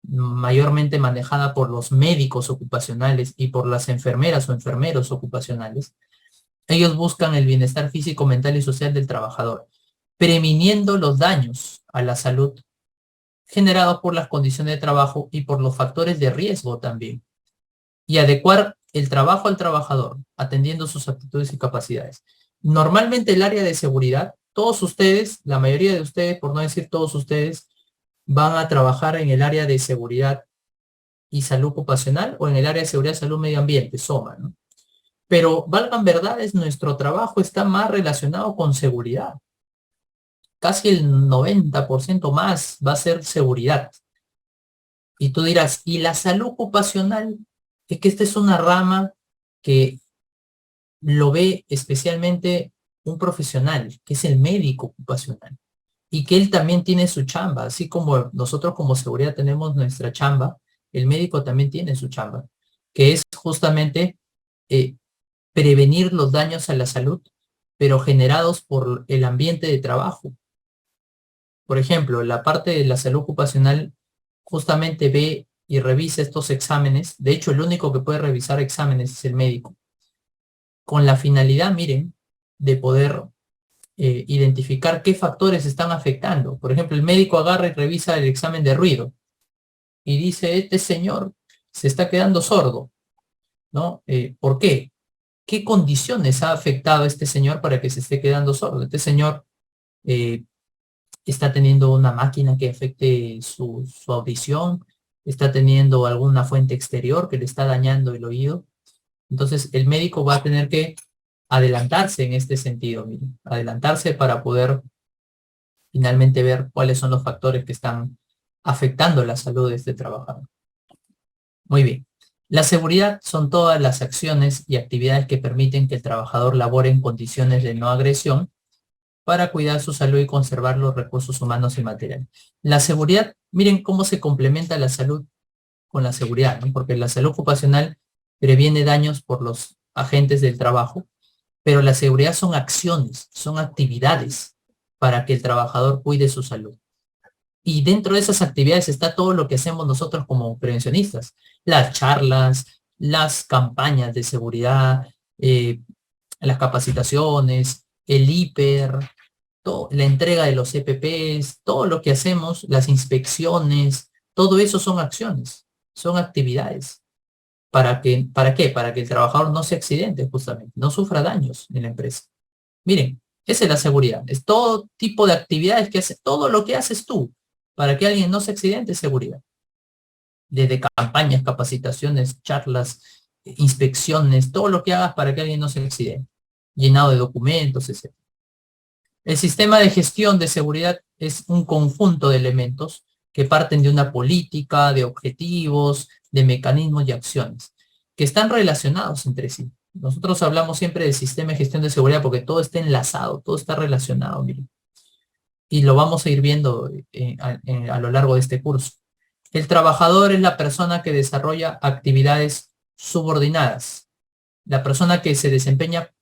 mayormente manejada por los médicos ocupacionales y por las enfermeras o enfermeros ocupacionales, ellos buscan el bienestar físico, mental y social del trabajador, previniendo los daños a la salud generados por las condiciones de trabajo y por los factores de riesgo también, y adecuar el trabajo al trabajador, atendiendo sus aptitudes y capacidades. Normalmente el área de seguridad, todos ustedes, la mayoría de ustedes, por no decir todos ustedes, van a trabajar en el área de seguridad y salud ocupacional o en el área de seguridad, salud, medio ambiente, SOMA, ¿no? Pero valgan verdades, nuestro trabajo está más relacionado con seguridad. Casi el 90% más va a ser seguridad. Y tú dirás, ¿y la salud ocupacional? Es que esta es una rama que lo ve especialmente un profesional, que es el médico ocupacional. Y que él también tiene su chamba, así como nosotros como seguridad tenemos nuestra chamba, el médico también tiene su chamba, que es justamente prevenir los daños a la salud, pero generados por el ambiente de trabajo. Por ejemplo, la parte de la salud ocupacional justamente ve y revisa estos exámenes. De hecho, el único que puede revisar exámenes es el médico, con la finalidad, miren, de poder identificar qué factores están afectando. Por ejemplo, el médico agarra y revisa el examen de ruido y dice, este señor se está quedando sordo, ¿no? ¿Por qué? ¿Qué condiciones ha afectado a este señor para que se esté quedando sordo? Este señor está teniendo una máquina que afecte su audición, está teniendo alguna fuente exterior que le está dañando el oído. Entonces, el médico va a tener que adelantarse en este sentido, miren, adelantarse para poder finalmente ver cuáles son los factores que están afectando la salud de este trabajador. Muy bien. La seguridad son todas las acciones y actividades que permiten que el trabajador labore en condiciones de no agresión para cuidar su salud y conservar los recursos humanos y materiales. La seguridad, miren cómo se complementa la salud con la seguridad, ¿no? Porque la salud ocupacional previene daños por los agentes del trabajo, pero la seguridad son acciones, son actividades para que el trabajador cuide su salud. Y dentro de esas actividades está todo lo que hacemos nosotros como prevencionistas. Las charlas, las campañas de seguridad, las capacitaciones, el hiper, la entrega de los EPPs, todo lo que hacemos, las inspecciones, todo eso son acciones, son actividades. ¿Para qué? Para que el trabajador no se accidente justamente, no sufra daños en la empresa. Miren, esa es la seguridad. Es todo tipo de actividades que hace, todo lo que haces tú para que alguien no se accidente es seguridad. Desde campañas, capacitaciones, charlas, inspecciones, todo lo que hagas para que alguien no se accidente. Llenado de documentos, etc. El sistema de gestión de seguridad es un conjunto de elementos que parten de una política, de objetivos, de mecanismos y acciones, que están relacionados entre sí. Nosotros hablamos siempre del sistema de gestión de seguridad porque todo está enlazado, todo está relacionado, miren. Y lo vamos a ir viendo a lo largo de este curso. El trabajador es la persona que desarrolla actividades subordinadas, la persona que se desempeña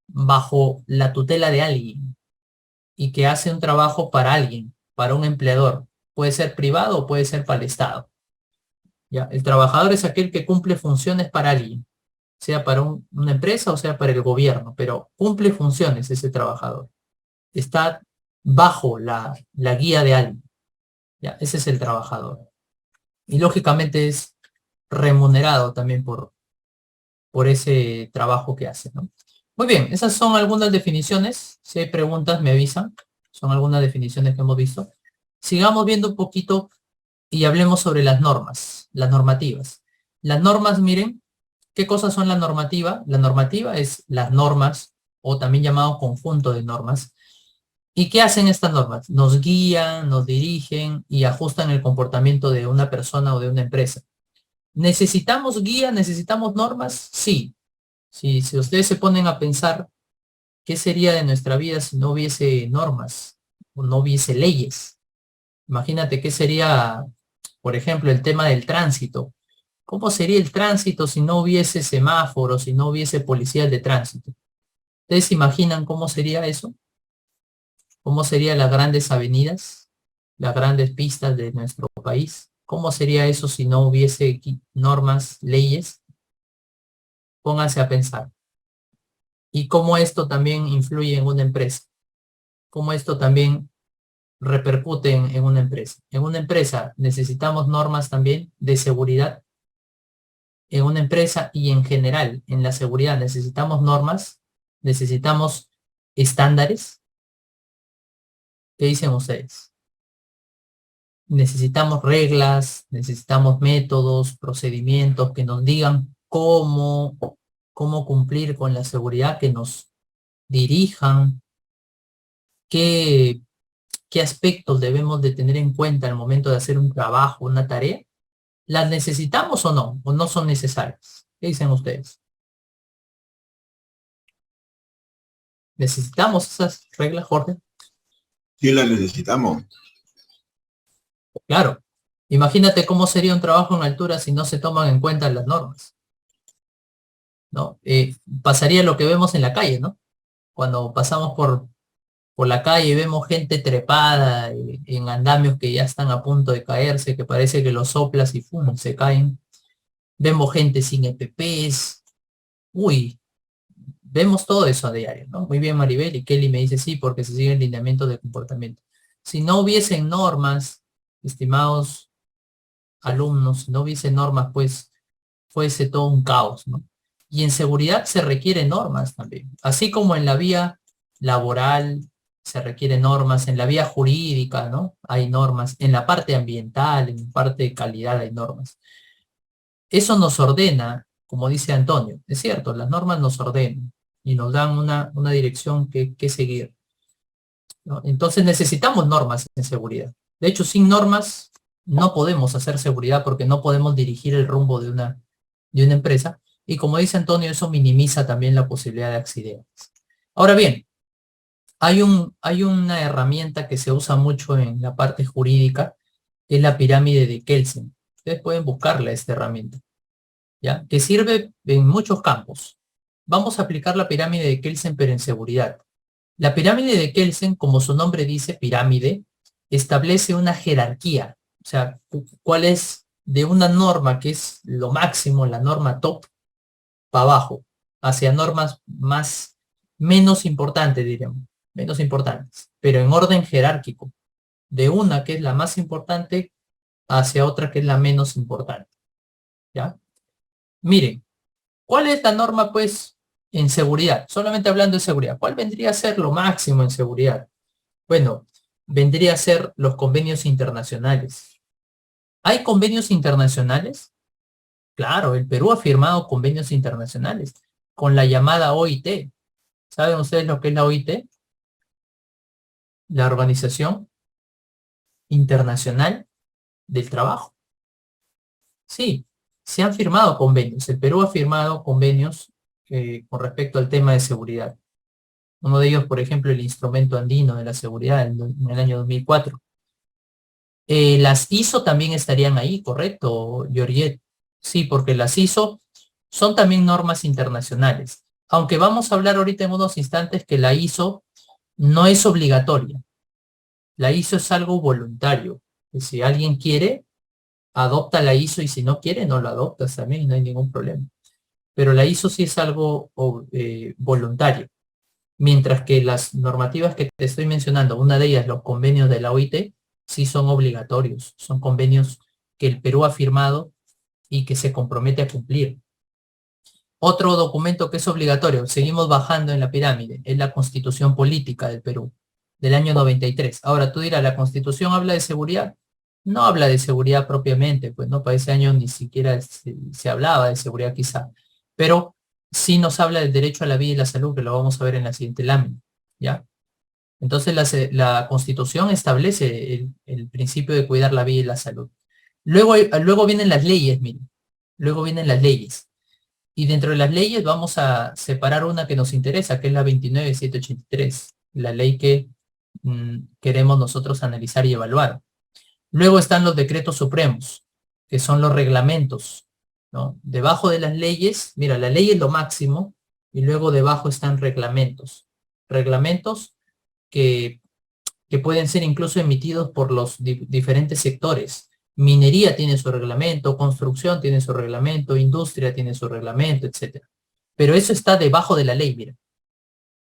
bajo la tutela de alguien y que hace un trabajo para alguien, para un empleador. Puede ser privado o puede ser para el Estado. ¿Ya? El trabajador es aquel que cumple funciones para alguien, sea para una empresa o sea para el gobierno, pero cumple funciones ese trabajador. Está bajo la guía de alguien. ¿Ya? Ese es el trabajador. Y lógicamente es remunerado también por ese trabajo que hace, ¿no? Muy bien, esas son algunas definiciones. Si hay preguntas me avisan. Son algunas definiciones que hemos visto. Sigamos viendo un poquito y hablemos sobre las normas, las normativas. Las normas, miren, ¿qué cosas son la normativa? La normativa es las normas, o también llamado conjunto de normas. ¿Y qué hacen estas normas? Nos guían, nos dirigen y ajustan el comportamiento de una persona o de una empresa. ¿Necesitamos guía? ¿Necesitamos normas? Sí. Si ustedes se ponen a pensar, ¿qué sería de nuestra vida si no hubiese normas o no hubiese leyes? Imagínate qué sería, por ejemplo, el tema del tránsito. ¿Cómo sería el tránsito si no hubiese semáforos, si no hubiese policías de tránsito? ¿Ustedes se imaginan cómo sería eso? ¿Cómo serían las grandes avenidas, las grandes pistas de nuestro país? ¿Cómo sería eso si no hubiese normas, leyes? Pónganse a pensar. Y cómo esto también influye en una empresa. Cómo esto también repercute en una empresa. En una empresa necesitamos normas también de seguridad. En una empresa y en general en la seguridad necesitamos normas, necesitamos estándares. ¿Qué dicen ustedes? Necesitamos reglas, necesitamos métodos, procedimientos que nos digan cómo cumplir con la seguridad, que nos dirijan, qué aspectos debemos de tener en cuenta al momento de hacer un trabajo, una tarea. ¿Las necesitamos o no son necesarias? ¿Qué dicen ustedes? ¿Necesitamos esas reglas, Jorge? Sí, las necesitamos. Claro. Imagínate cómo sería un trabajo en altura si no se toman en cuenta las normas. ¿no? Pasaría lo que vemos en la calle, ¿no? Cuando pasamos por la calle y vemos gente trepada en andamios que ya están a punto de caerse, que parece que los soplas y ¡fum! Se caen. Vemos gente sin EPPs. Uy, vemos todo eso a diario, ¿no? Muy bien, Maribel, y Kelly me dice sí, porque se siguen lineamientos de comportamiento. Si no hubiesen normas, estimados alumnos, si no hubiese normas, pues fuese todo un caos, ¿no? Y en seguridad se requieren normas también. Así como en la vía laboral se requieren normas, en la vía jurídica, ¿no? Hay normas, en la parte ambiental, en la parte de calidad hay normas. Eso nos ordena, como dice Antonio, es cierto, las normas nos ordenan y nos dan una dirección que seguir, ¿no? Entonces necesitamos normas en seguridad. De hecho, sin normas no podemos hacer seguridad porque no podemos dirigir el rumbo de una empresa. Y como dice Antonio, eso minimiza también la posibilidad de accidentes. Ahora bien, hay una herramienta que se usa mucho en la parte jurídica, que es la pirámide de Kelsen. Ustedes pueden buscarla, esta herramienta, ¿ya? Que sirve en muchos campos. Vamos a aplicar la pirámide de Kelsen, pero en seguridad. La pirámide de Kelsen, como su nombre dice, pirámide, establece una jerarquía. O sea, cuál es de una norma que es lo máximo, la norma top, para abajo, hacia normas menos importantes, diremos, menos importantes, pero en orden jerárquico, de una que es la más importante hacia otra que es la menos importante, ¿ya? Miren, ¿cuál es la norma, pues, en seguridad? Solamente hablando de seguridad, ¿cuál vendría a ser lo máximo en seguridad? Bueno, vendría a ser los convenios internacionales. ¿Hay convenios internacionales? Claro, el Perú ha firmado convenios internacionales con la llamada OIT. ¿Saben ustedes lo que es la OIT? La Organización Internacional del Trabajo. Sí, se han firmado convenios. El Perú ha firmado convenios con respecto al tema de seguridad. Uno de ellos, por ejemplo, el Instrumento Andino de la Seguridad en el año 2004. Las ISO también estarían ahí, ¿correcto, Georgette? Sí, porque las ISO son también normas internacionales. Aunque vamos a hablar ahorita en unos instantes que la ISO no es obligatoria. La ISO es algo voluntario. Que si alguien quiere, adopta la ISO, y si no quiere, no la adoptas también, no hay ningún problema. Pero la ISO sí es algo voluntario. Mientras que las normativas que te estoy mencionando, una de ellas, los convenios de la OIT, sí son obligatorios. Son convenios que el Perú ha firmado y que se compromete a cumplir. Otro documento que es obligatorio, seguimos bajando en la pirámide, es la Constitución Política del Perú, del año 93. Ahora tú dirás, ¿la Constitución habla de seguridad? No habla de seguridad propiamente, pues no, para ese año ni siquiera se hablaba de seguridad quizá, pero sí nos habla del derecho a la vida y la salud, que lo vamos a ver en la siguiente lámina, ¿ya? Entonces la Constitución establece el principio de cuidar la vida y la salud. Luego vienen las leyes, miren. Luego vienen las leyes. Y dentro de las leyes vamos a separar una que nos interesa, que es la 29.783, la ley que queremos nosotros analizar y evaluar. Luego están los decretos supremos, que son los reglamentos, ¿no? Debajo de las leyes, mira, la ley es lo máximo, y luego debajo están reglamentos. Reglamentos que pueden ser incluso emitidos por los diferentes sectores. Minería tiene su reglamento, construcción tiene su reglamento, industria tiene su reglamento, etc. Pero eso está debajo de la ley, mira.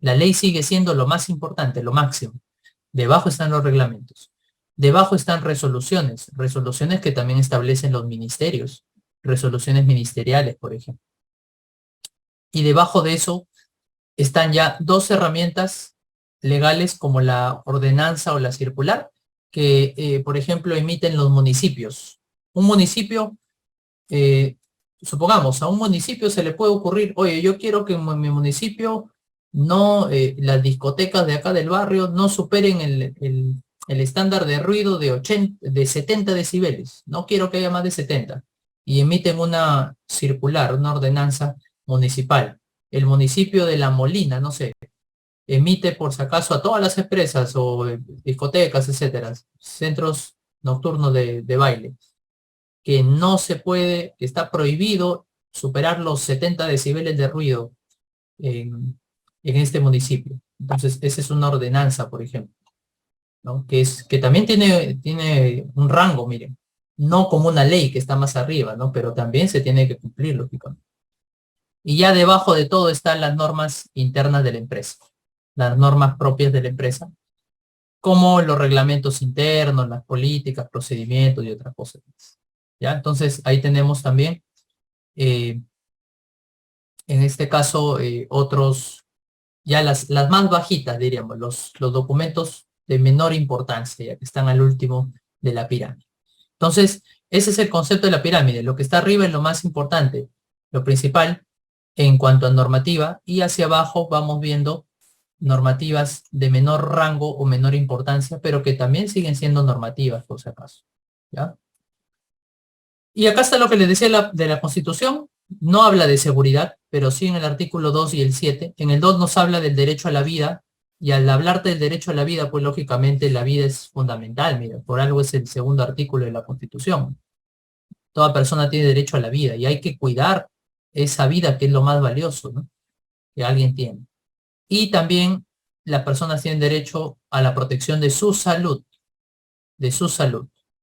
La ley sigue siendo lo más importante, lo máximo. Debajo están los reglamentos. Debajo están resoluciones que también establecen los ministerios, resoluciones ministeriales, por ejemplo. Y debajo de eso están ya dos herramientas legales como la ordenanza o la circular, que, por ejemplo, emiten los municipios. Un municipio, supongamos, a un municipio se le puede ocurrir, oye, yo quiero que en mi municipio no, las discotecas de acá del barrio no superen el estándar de ruido de 70 decibeles. No quiero que haya más de 70. Y emiten una circular, una ordenanza municipal. El municipio de La Molina, no sé, emite por si acaso a todas las empresas o discotecas, etcétera, centros nocturnos de baile, que no se puede, que está prohibido superar los 70 decibeles de ruido en este municipio. Entonces, esa es una ordenanza, por ejemplo, ¿no? Que también tiene un rango, miren, no como una ley que está más arriba, ¿no? Pero también se tiene que cumplir, lógicamente. Y ya debajo de todo están las normas internas de la empresa, las normas propias de la empresa, como los reglamentos internos, las políticas, procedimientos y otras cosas más. ¿Ya? Entonces, ahí tenemos también, en este caso, otros, ya las más bajitas, diríamos, los documentos de menor importancia, ya que están al último de la pirámide. Entonces, ese es el concepto de la pirámide. Lo que está arriba es lo más importante, lo principal en cuanto a normativa, y hacia abajo vamos viendo normativas de menor rango o menor importancia, pero que también siguen siendo normativas, por si acaso. ¿Ya? Y acá está lo que les decía de la Constitución. No habla de seguridad, pero sí en el artículo 2 y el 7. En el 2 nos habla del derecho a la vida, y al hablarte del derecho a la vida, pues lógicamente la vida es fundamental. Mira, por algo es el segundo artículo de la Constitución. Toda persona tiene derecho a la vida, y hay que cuidar esa vida, que es lo más valioso, ¿no?, que alguien tiene. Y también las personas tienen derecho a la protección de su salud,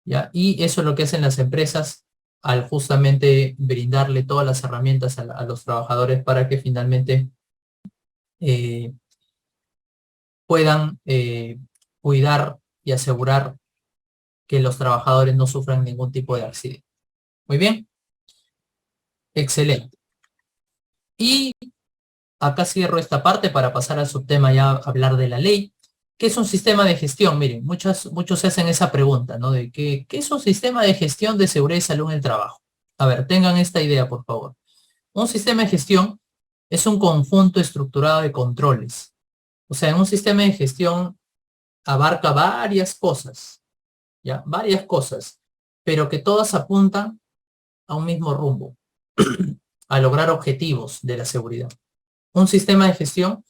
¿ya? Y eso es lo que hacen las empresas al justamente brindarle todas las herramientas a los trabajadores para que finalmente puedan cuidar y asegurar que los trabajadores no sufran ningún tipo de accidente. Muy bien. Excelente. Y acá cierro esta parte para pasar al subtema ya a hablar de la ley. ¿Qué es un sistema de gestión? Miren, muchos se hacen esa pregunta, ¿no? De ¿qué es un sistema de gestión de seguridad y salud en el trabajo? A ver, tengan esta idea, por favor. Un sistema de gestión es un conjunto estructurado de controles. O sea, en un sistema de gestión abarca varias cosas, ¿ya? Varias cosas, pero que todas apuntan a un mismo rumbo, a lograr objetivos de la seguridad. Un sistema de gestión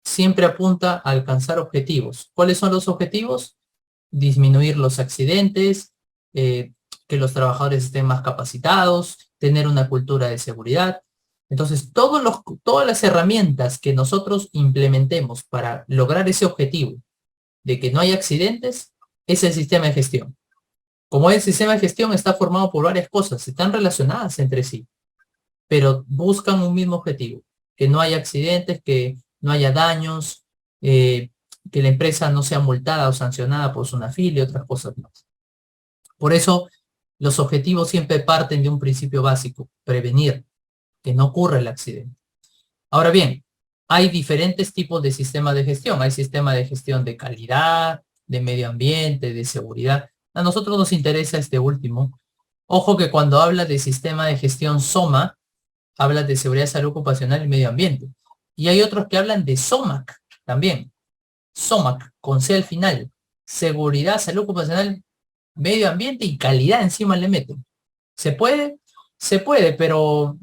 siempre apunta a alcanzar objetivos. ¿Cuáles son los objetivos? Disminuir los accidentes, que los trabajadores estén más capacitados, tener una cultura de seguridad. Entonces, todas las herramientas que nosotros implementemos para lograr ese objetivo de que no haya accidentes, es el sistema de gestión. Como el sistema de gestión está formado por varias cosas, están relacionadas entre sí, pero buscan un mismo objetivo: que no haya accidentes, que no haya daños, que la empresa no sea multada o sancionada por su NAFIL y otras cosas más. Por eso, los objetivos siempre parten de un principio básico: prevenir, que no ocurra el accidente. Ahora bien, hay diferentes tipos de sistemas de gestión. Hay sistema de gestión de calidad, de medio ambiente, de seguridad. A nosotros nos interesa este último. Ojo que cuando habla de sistema de gestión SOMA, habla de seguridad, salud ocupacional y medio ambiente. Y hay otros que hablan de SOMAC también. SOMAC, con C al final. Seguridad, salud ocupacional, medio ambiente y calidad encima le meten. ¿Se puede? Se puede, pero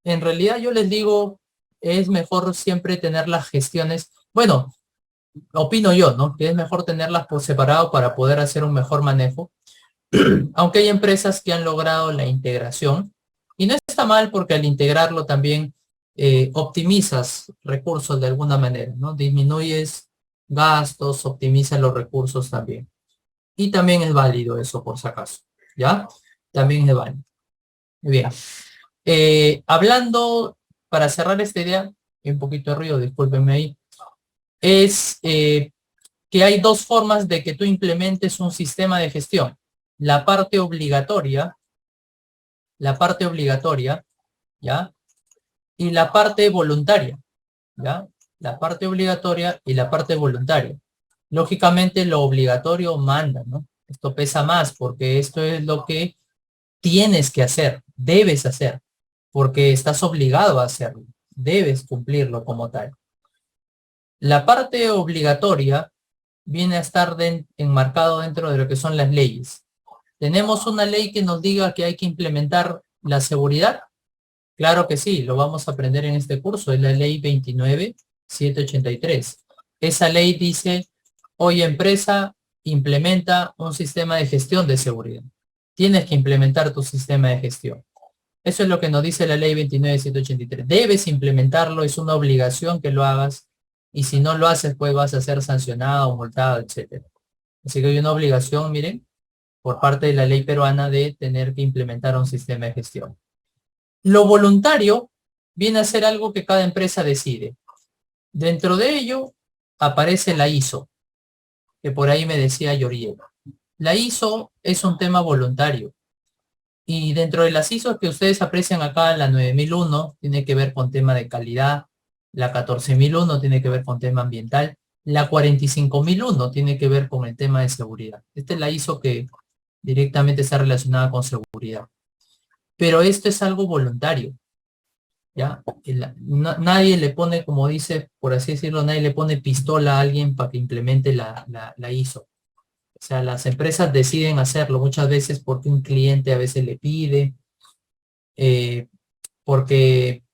en realidad yo les digo, es mejor siempre tener las gestiones. Bueno, opino yo, ¿no?, que es mejor tenerlas por separado para poder hacer un mejor manejo. Aunque hay empresas que han logrado la integración, y no está mal, porque al integrarlo también optimizas recursos de alguna manera, ¿no? Disminuyes gastos, optimizas los recursos también. Y también es válido eso, por si acaso, ¿ya? También es válido. Muy bien. Hablando, para cerrar esta idea, hay un poquito de ruido, discúlpenme ahí, es que hay dos formas de que tú implementes un sistema de gestión: la parte obligatoria, ¿ya? Y la parte voluntaria, ¿ya? La parte obligatoria y la parte voluntaria. Lógicamente lo obligatorio manda, ¿no? Esto pesa más porque esto es lo que tienes que hacer, debes hacer, porque estás obligado a hacerlo, debes cumplirlo como tal. La parte obligatoria viene a estar enmarcado dentro de lo que son las leyes. ¿Tenemos una ley que nos diga que hay que implementar la seguridad? Claro que sí, lo vamos a aprender en este curso. Es la ley 29.783. Esa ley dice: oye, empresa, implementa un sistema de gestión de seguridad. Tienes que implementar tu sistema de gestión. Eso es lo que nos dice la ley 29.783. Debes implementarlo, es una obligación que lo hagas, y si no lo haces, pues vas a ser sancionado, multado, etcétera. Así que hay una obligación, miren, por parte de la ley peruana de tener que implementar un sistema de gestión. Lo voluntario viene a ser algo que cada empresa decide. Dentro de ello aparece la ISO, que por ahí me decía Yoriel. La ISO es un tema voluntario. Y dentro de las ISO que ustedes aprecian acá, la 9001 tiene que ver con tema de calidad, la 14001 tiene que ver con tema ambiental, la 45001 tiene que ver con el tema de seguridad. Esta es la ISO que directamente está relacionada con seguridad. Pero esto es algo voluntario, ¿ya? Nadie le pone, como dice, por así decirlo, nadie le pone pistola a alguien para que implemente la ISO. O sea, las empresas deciden hacerlo muchas veces porque un cliente a veces le pide, porque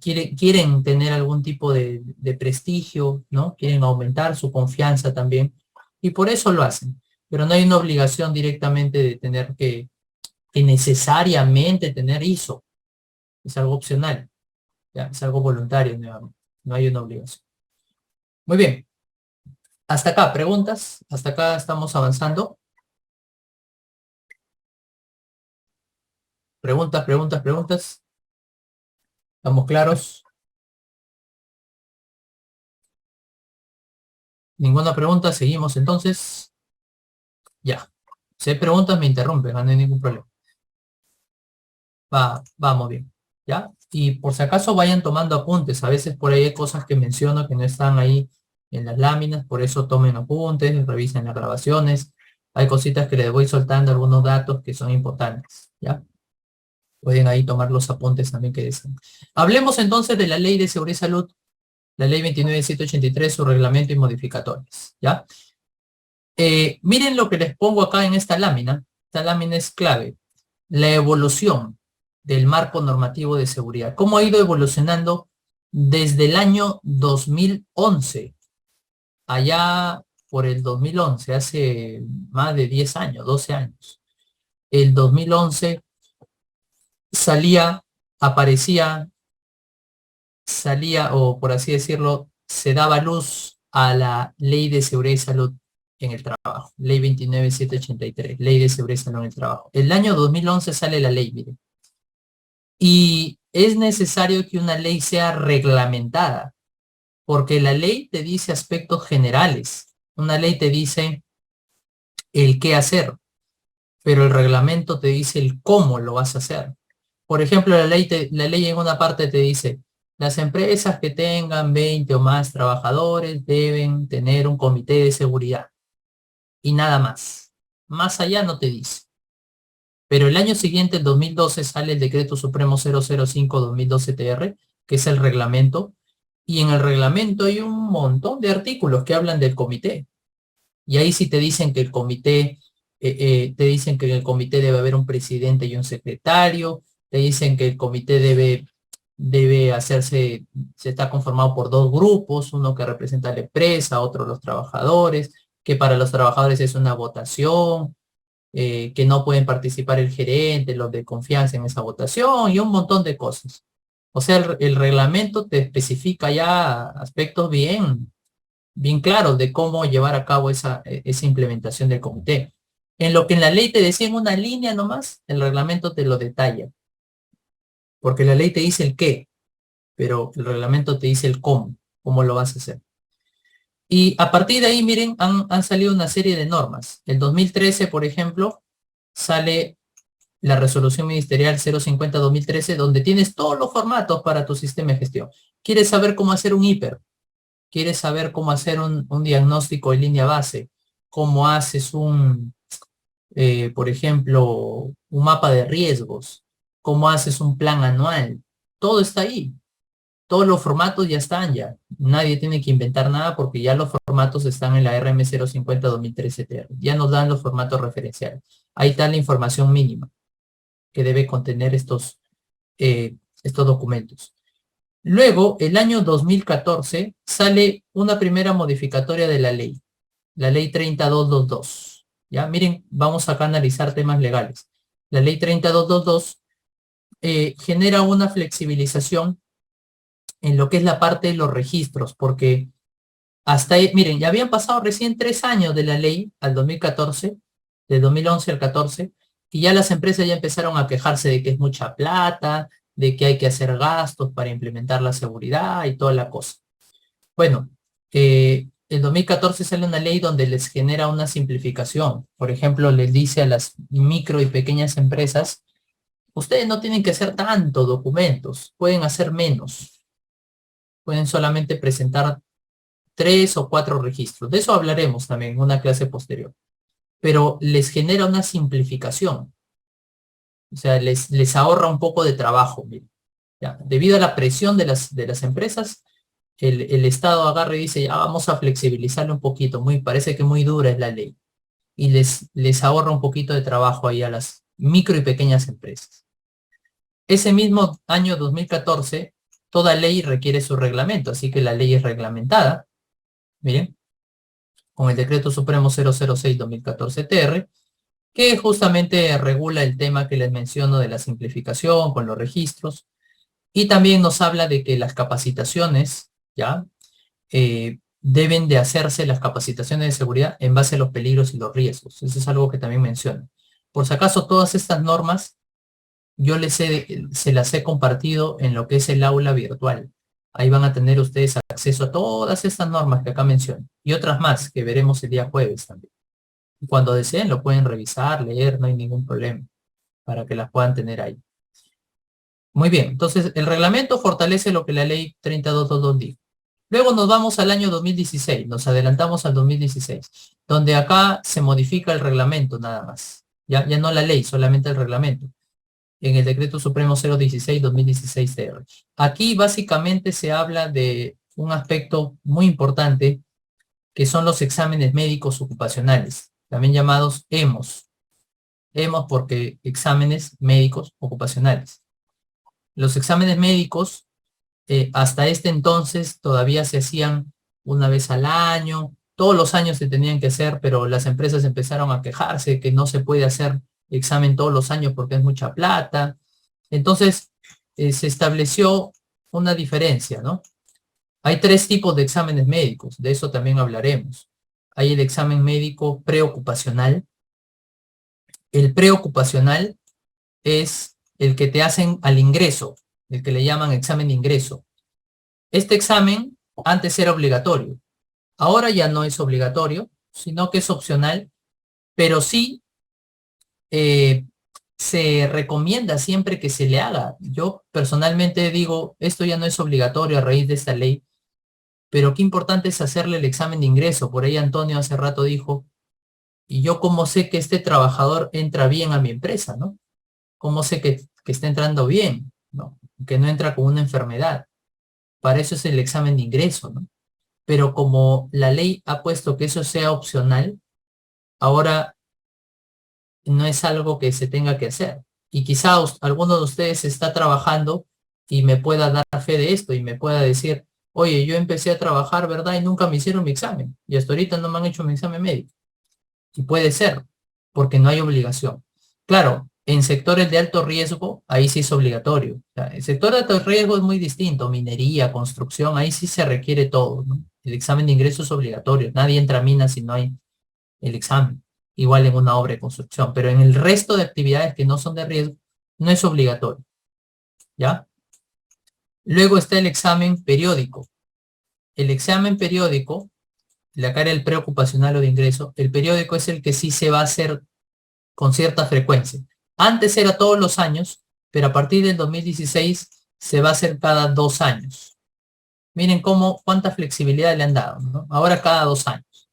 quieren tener algún tipo de prestigio, ¿no? Quieren aumentar su confianza también, y por eso lo hacen. Pero no hay una obligación directamente de tener que necesariamente tener ISO. Es algo opcional, ¿ya? Es algo voluntario, no hay una obligación. Muy bien. Hasta acá, preguntas. Hasta acá estamos avanzando. Preguntas, preguntas, preguntas. ¿Estamos claros? Ninguna pregunta, seguimos entonces. Ya. Si hay preguntas me interrumpen, no hay ningún problema. Vamos bien. ¿Ya? Y por si acaso vayan tomando apuntes. A veces por ahí hay cosas que menciono que no están ahí en las láminas, por eso tomen apuntes, revisen las grabaciones. Hay cositas que les voy soltando, algunos datos que son importantes, ¿ya? Pueden ahí tomar los apuntes también que desean. Hablemos entonces de la Ley de Seguridad y Salud, la Ley 29.783, su reglamento y modificatorias, ¿ya? Miren lo que les pongo acá en esta lámina. Esta lámina es clave. La evolución del marco normativo de seguridad. ¿Cómo ha ido evolucionando desde el año 2011? Allá por el 2011, hace más de 10 años, 12 años. El 2011 salía, o por así decirlo, se daba luz a la Ley de Seguridad y Salud en el Trabajo. Ley 29.783, Ley de Seguridad y Salud en el Trabajo. El año 2011 sale la ley, miren. Y es necesario que una ley sea reglamentada, porque la ley te dice aspectos generales. Una ley te dice el qué hacer, pero el reglamento te dice el cómo lo vas a hacer. Por ejemplo, la ley en una parte te dice, las empresas que tengan 20 o más trabajadores deben tener un comité de seguridad. Y nada más. Más allá no te dice. Pero el año siguiente, el 2012, sale el Decreto Supremo 005-2012-TR, que es el reglamento, y en el reglamento hay un montón de artículos que hablan del comité. Y ahí sí te dicen que el comité, te dicen que en el comité debe haber un presidente y un secretario, te dicen que el comité debe hacerse, se está conformado por dos grupos, uno que representa a la empresa, otro los trabajadores, que para los trabajadores es una votación, que no pueden participar el gerente, los de confianza en esa votación y un montón de cosas. O sea, el reglamento te especifica ya aspectos bien claros de cómo llevar a cabo esa implementación del comité. En lo que en la ley te decía en una línea nomás, el reglamento te lo detalla. Porque la ley te dice el qué, pero el reglamento te dice el cómo lo vas a hacer. Y a partir de ahí, miren, han salido una serie de normas. El 2013, por ejemplo, sale la resolución ministerial 050-2013, donde tienes todos los formatos para tu sistema de gestión. ¿Quieres saber cómo hacer un hiper? ¿Quieres saber cómo hacer un diagnóstico en línea base? ¿Cómo haces por ejemplo, un mapa de riesgos? ¿Cómo haces un plan anual? Todo está ahí. Todos los formatos ya están ya. Nadie tiene que inventar nada porque ya los formatos están en la RM 050-2013-TR. Ya nos dan los formatos referenciales. Ahí está la información mínima que debe contener estos documentos. Luego, el año 2014, sale una primera modificatoria de la ley 30222. Ya, miren, vamos acá a analizar temas legales. la ley 30222, genera una flexibilización en lo que es la parte de los registros, porque hasta ahí, miren, ya habían pasado recién 3 años de la ley al 2014, de 2011 al 14, y ya las empresas ya empezaron a quejarse de que es mucha plata, de que hay que hacer gastos para implementar la seguridad y toda la cosa. Bueno, en 2014 sale una ley donde les genera una simplificación. Por ejemplo, les dice a las micro y pequeñas empresas, ustedes no tienen que hacer tantos documentos, pueden hacer menos. Pueden solamente presentar 3 o 4 registros. De eso hablaremos también en una clase posterior. Pero les genera una simplificación. O sea, les ahorra un poco de trabajo. Miren. Ya, debido a la presión de las empresas, el Estado agarra y dice, ya vamos a flexibilizarlo un poquito. Parece que muy dura es la ley. Y les ahorra un poquito de trabajo ahí a las micro y pequeñas empresas. Ese mismo año 2014, toda ley requiere su reglamento, así que la ley es reglamentada. Miren, con el Decreto Supremo 006-2014-TR, que justamente regula el tema que les menciono de la simplificación con los registros, y también nos habla de que las capacitaciones, ¿ya? Deben de hacerse las capacitaciones de seguridad en base a los peligros y los riesgos. Eso es algo que también menciono. Por si acaso, todas estas normas, yo se las he compartido en lo que es el aula virtual. Ahí van a tener ustedes acceso a todas estas normas que acá menciono, y otras más que veremos el día jueves también. Cuando deseen lo pueden revisar, leer, no hay ningún problema, para que las puedan tener ahí. Muy bien, entonces el reglamento fortalece lo que la ley 30222 dijo. Luego nos vamos al año 2016, nos adelantamos al 2016, donde acá se modifica el reglamento nada más. Ya no la ley, solamente el reglamento. En el Decreto Supremo 016-2016-TR. Aquí básicamente se habla de un aspecto muy importante, que son los exámenes médicos ocupacionales, también llamados EMOS. EMOS porque exámenes médicos ocupacionales. Los exámenes médicos, hasta este entonces todavía se hacían una vez al año, todos los años se tenían que hacer, pero las empresas empezaron a quejarse que no se puede hacer examen todos los años porque es mucha plata. Entonces, se estableció una diferencia, ¿no? Hay 3 tipos de exámenes médicos, de eso también hablaremos. Hay el examen médico preocupacional. El preocupacional es el que te hacen al ingreso, el que le llaman examen de ingreso. Este examen antes era obligatorio. Ahora ya no es obligatorio, sino que es opcional, pero sí se recomienda siempre que se le haga. Yo personalmente digo, esto ya no es obligatorio a raíz de esta ley, pero qué importante es hacerle el examen de ingreso. Por ahí Antonio hace rato dijo, ¿y yo cómo sé que este trabajador entra bien a mi empresa, no? ¿Cómo sé que está entrando bien, no? Que no entra con una enfermedad. Para eso es el examen de ingreso, ¿no? Pero como la ley ha puesto que eso sea opcional, ahora no es algo que se tenga que hacer. Y quizá alguno de ustedes está trabajando y me pueda dar fe de esto y me pueda decir, oye, yo empecé a trabajar, ¿verdad? Y nunca me hicieron mi examen. Y hasta ahorita no me han hecho mi examen médico. Y puede ser, porque no hay obligación. Claro, en sectores de alto riesgo, ahí sí es obligatorio. O sea, el sector de alto riesgo es muy distinto, minería, construcción, ahí sí se requiere todo, ¿no? El examen de ingreso es obligatorio. Nadie entra a minas si no hay el examen. Igual en una obra de construcción, pero en el resto de actividades que no son de riesgo, no es obligatorio, ¿ya? Luego está el examen periódico. El examen periódico, la cara del preocupacional o de ingreso, el periódico es el que sí se va a hacer con cierta frecuencia. Antes era todos los años, pero a partir del 2016 se va a hacer cada 2 años. Miren cuánta flexibilidad le han dado, ¿no? Ahora cada 2 años.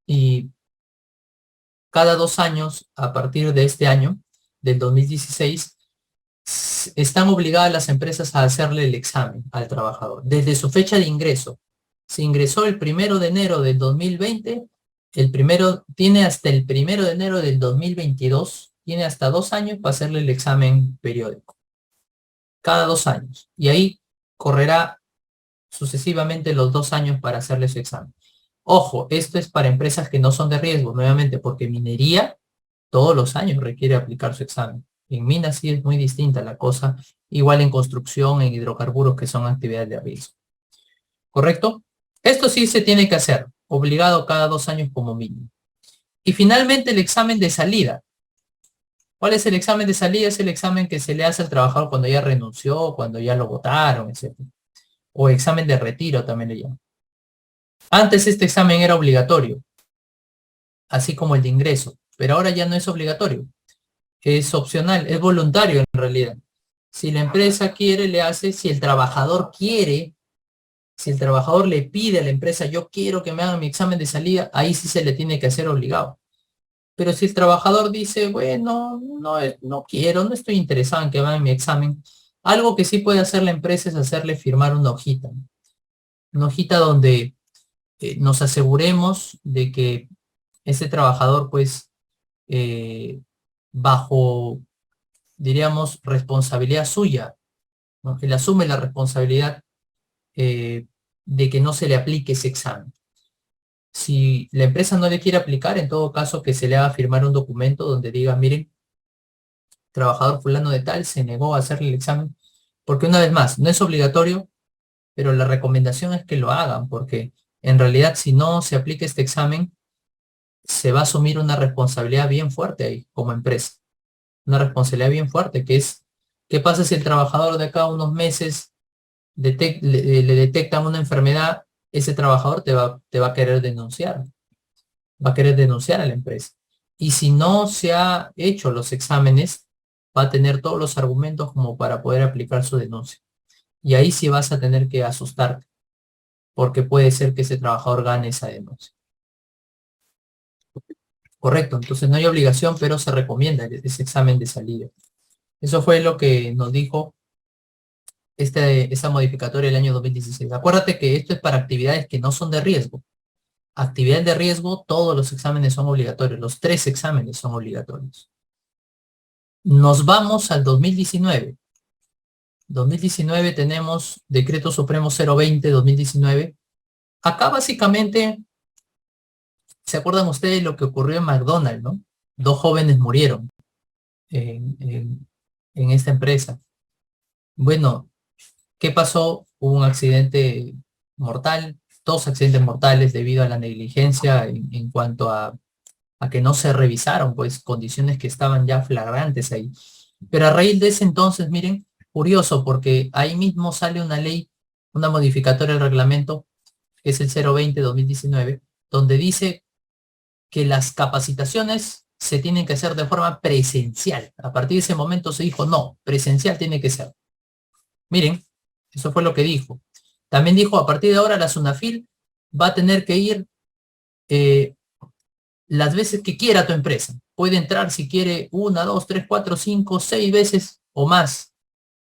Y cada 2 años, a partir de este año, del 2016, están obligadas las empresas a hacerle el examen al trabajador. Desde su fecha de ingreso. Se ingresó el 1 de enero del 2020, tiene hasta el 1 de enero del 2022, tiene hasta 2 años para hacerle el examen periódico. Cada 2 años. Y ahí correrá sucesivamente los 2 años para hacerle su examen. Ojo, esto es para empresas que no son de riesgo, nuevamente, porque minería todos los años requiere aplicar su examen. En minas sí es muy distinta la cosa, igual en construcción, en hidrocarburos, que son actividades de riesgo. ¿Correcto? Esto sí se tiene que hacer, obligado cada 2 años como mínimo. Y finalmente el examen de salida. ¿Cuál es el examen de salida? Es el examen que se le hace al trabajador cuando ya renunció, cuando ya lo votaron, etc. O examen de retiro también le llaman. Antes este examen era obligatorio, así como el de ingreso, pero ahora ya no es obligatorio. Es opcional, es voluntario en realidad. Si la empresa quiere, le hace. Si el trabajador quiere, si el trabajador le pide a la empresa, yo quiero que me hagan mi examen de salida, ahí sí se le tiene que hacer obligado. Pero si el trabajador dice, bueno, no quiero, no estoy interesado en que me hagan mi examen, algo que sí puede hacer la empresa es hacerle firmar una hojita. Una hojita donde nos aseguremos de que ese trabajador, pues, bajo, diríamos, responsabilidad suya, ¿no? Él asume la responsabilidad de que no se le aplique ese examen. Si la empresa no le quiere aplicar, en todo caso que se le haga firmar un documento donde diga, miren, trabajador fulano de tal se negó a hacerle el examen, porque una vez más, no es obligatorio, pero la recomendación es que lo hagan, porque en realidad si no se aplica este examen, se va a asumir una responsabilidad bien fuerte ahí como empresa. Una responsabilidad bien fuerte, que es, ¿qué pasa si el trabajador de acá a unos meses le detectan una enfermedad? Ese trabajador te va a querer denunciar. Va a querer denunciar a la empresa. Y si no se ha hecho los exámenes, va a tener todos los argumentos como para poder aplicar su denuncia. Y ahí sí vas a tener que asustarte, porque puede ser que ese trabajador gane esa denuncia. Correcto, entonces no hay obligación, pero se recomienda ese examen de salida. Eso fue lo que nos dijo esta modificatoria del año 2016. Acuérdate que esto es para actividades que no son de riesgo. Actividades de riesgo, todos los exámenes son obligatorios. Los 3 exámenes son obligatorios. Nos vamos al 2019. 2019 tenemos Decreto Supremo 020-2019. Acá básicamente, ¿se acuerdan ustedes lo que ocurrió en McDonald's, no? 2 jóvenes murieron en esta empresa. Bueno, ¿qué pasó? Hubo un accidente mortal, 2 accidentes mortales debido a la negligencia en cuanto a que no se revisaron, pues, condiciones que estaban ya flagrantes ahí. Pero a raíz de ese entonces, miren, curioso, porque ahí mismo sale una ley, una modificatoria del reglamento, que es el 020-2019, donde dice que las capacitaciones se tienen que hacer de forma presencial. A partir de ese momento se dijo, no, presencial tiene que ser. Miren, eso fue lo que dijo. También dijo, a partir de ahora la SUNAFIL va a tener que ir las veces que quiera tu empresa. Puede entrar si quiere 1, 2, 3, 4, 5, 6 veces o más.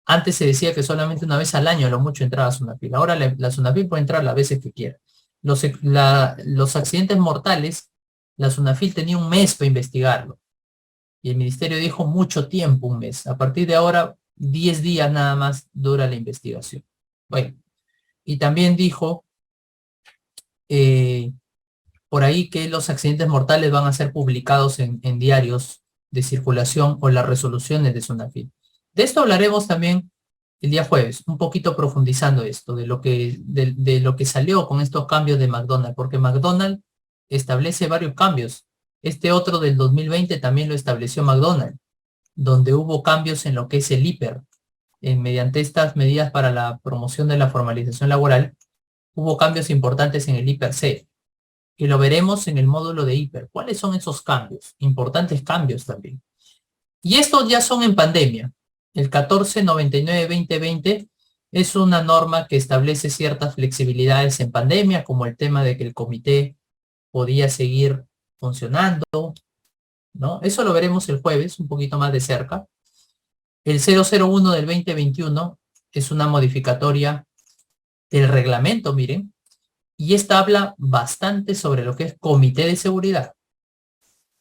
Antes se decía que solamente una vez al año a lo mucho entraba a SUNAFIL. Ahora la SUNAFIL puede entrar las veces que quiera. Los accidentes mortales, la SUNAFIL tenía 1 mes para investigarlo. Y el ministerio dijo mucho tiempo, 1 mes. A partir de ahora, 10 días nada más dura la investigación. Bueno, y también dijo por ahí que los accidentes mortales van a ser publicados en diarios de circulación o las resoluciones de SUNAFIL. De esto hablaremos también el día jueves, un poquito profundizando esto, de lo que salió con estos cambios de McDonald's, porque McDonald's establece varios cambios. Este otro del 2020 también lo estableció McDonald's, donde hubo cambios en lo que es el IPER. Mediante estas medidas para la promoción de la formalización laboral, hubo cambios importantes en el IPER-C, que lo veremos en el módulo de IPER. ¿Cuáles son esos cambios? Importantes cambios también. Y estos ya son en pandemia. El 1499-2020 es una norma que establece ciertas flexibilidades en pandemia, como el tema de que el comité podía seguir funcionando, ¿no? Eso lo veremos el jueves, un poquito más de cerca. El 001 del 2021 es una modificatoria del reglamento, miren, y esta habla bastante sobre lo que es comité de seguridad.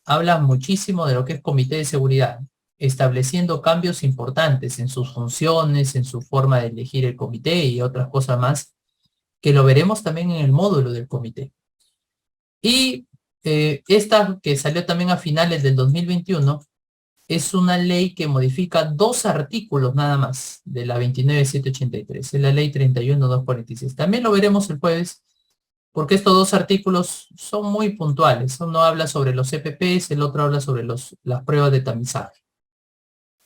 Habla muchísimo de lo que es comité de seguridad, estableciendo cambios importantes en sus funciones, en su forma de elegir el comité y otras cosas más, que lo veremos también en el módulo del comité. Y esta que salió también a finales del 2021 es una ley que modifica 2 artículos nada más de la 29783, es la ley 31246. También lo veremos el jueves, porque estos 2 artículos son muy puntuales. Uno habla sobre los CPPs, el otro habla sobre las pruebas de tamizaje.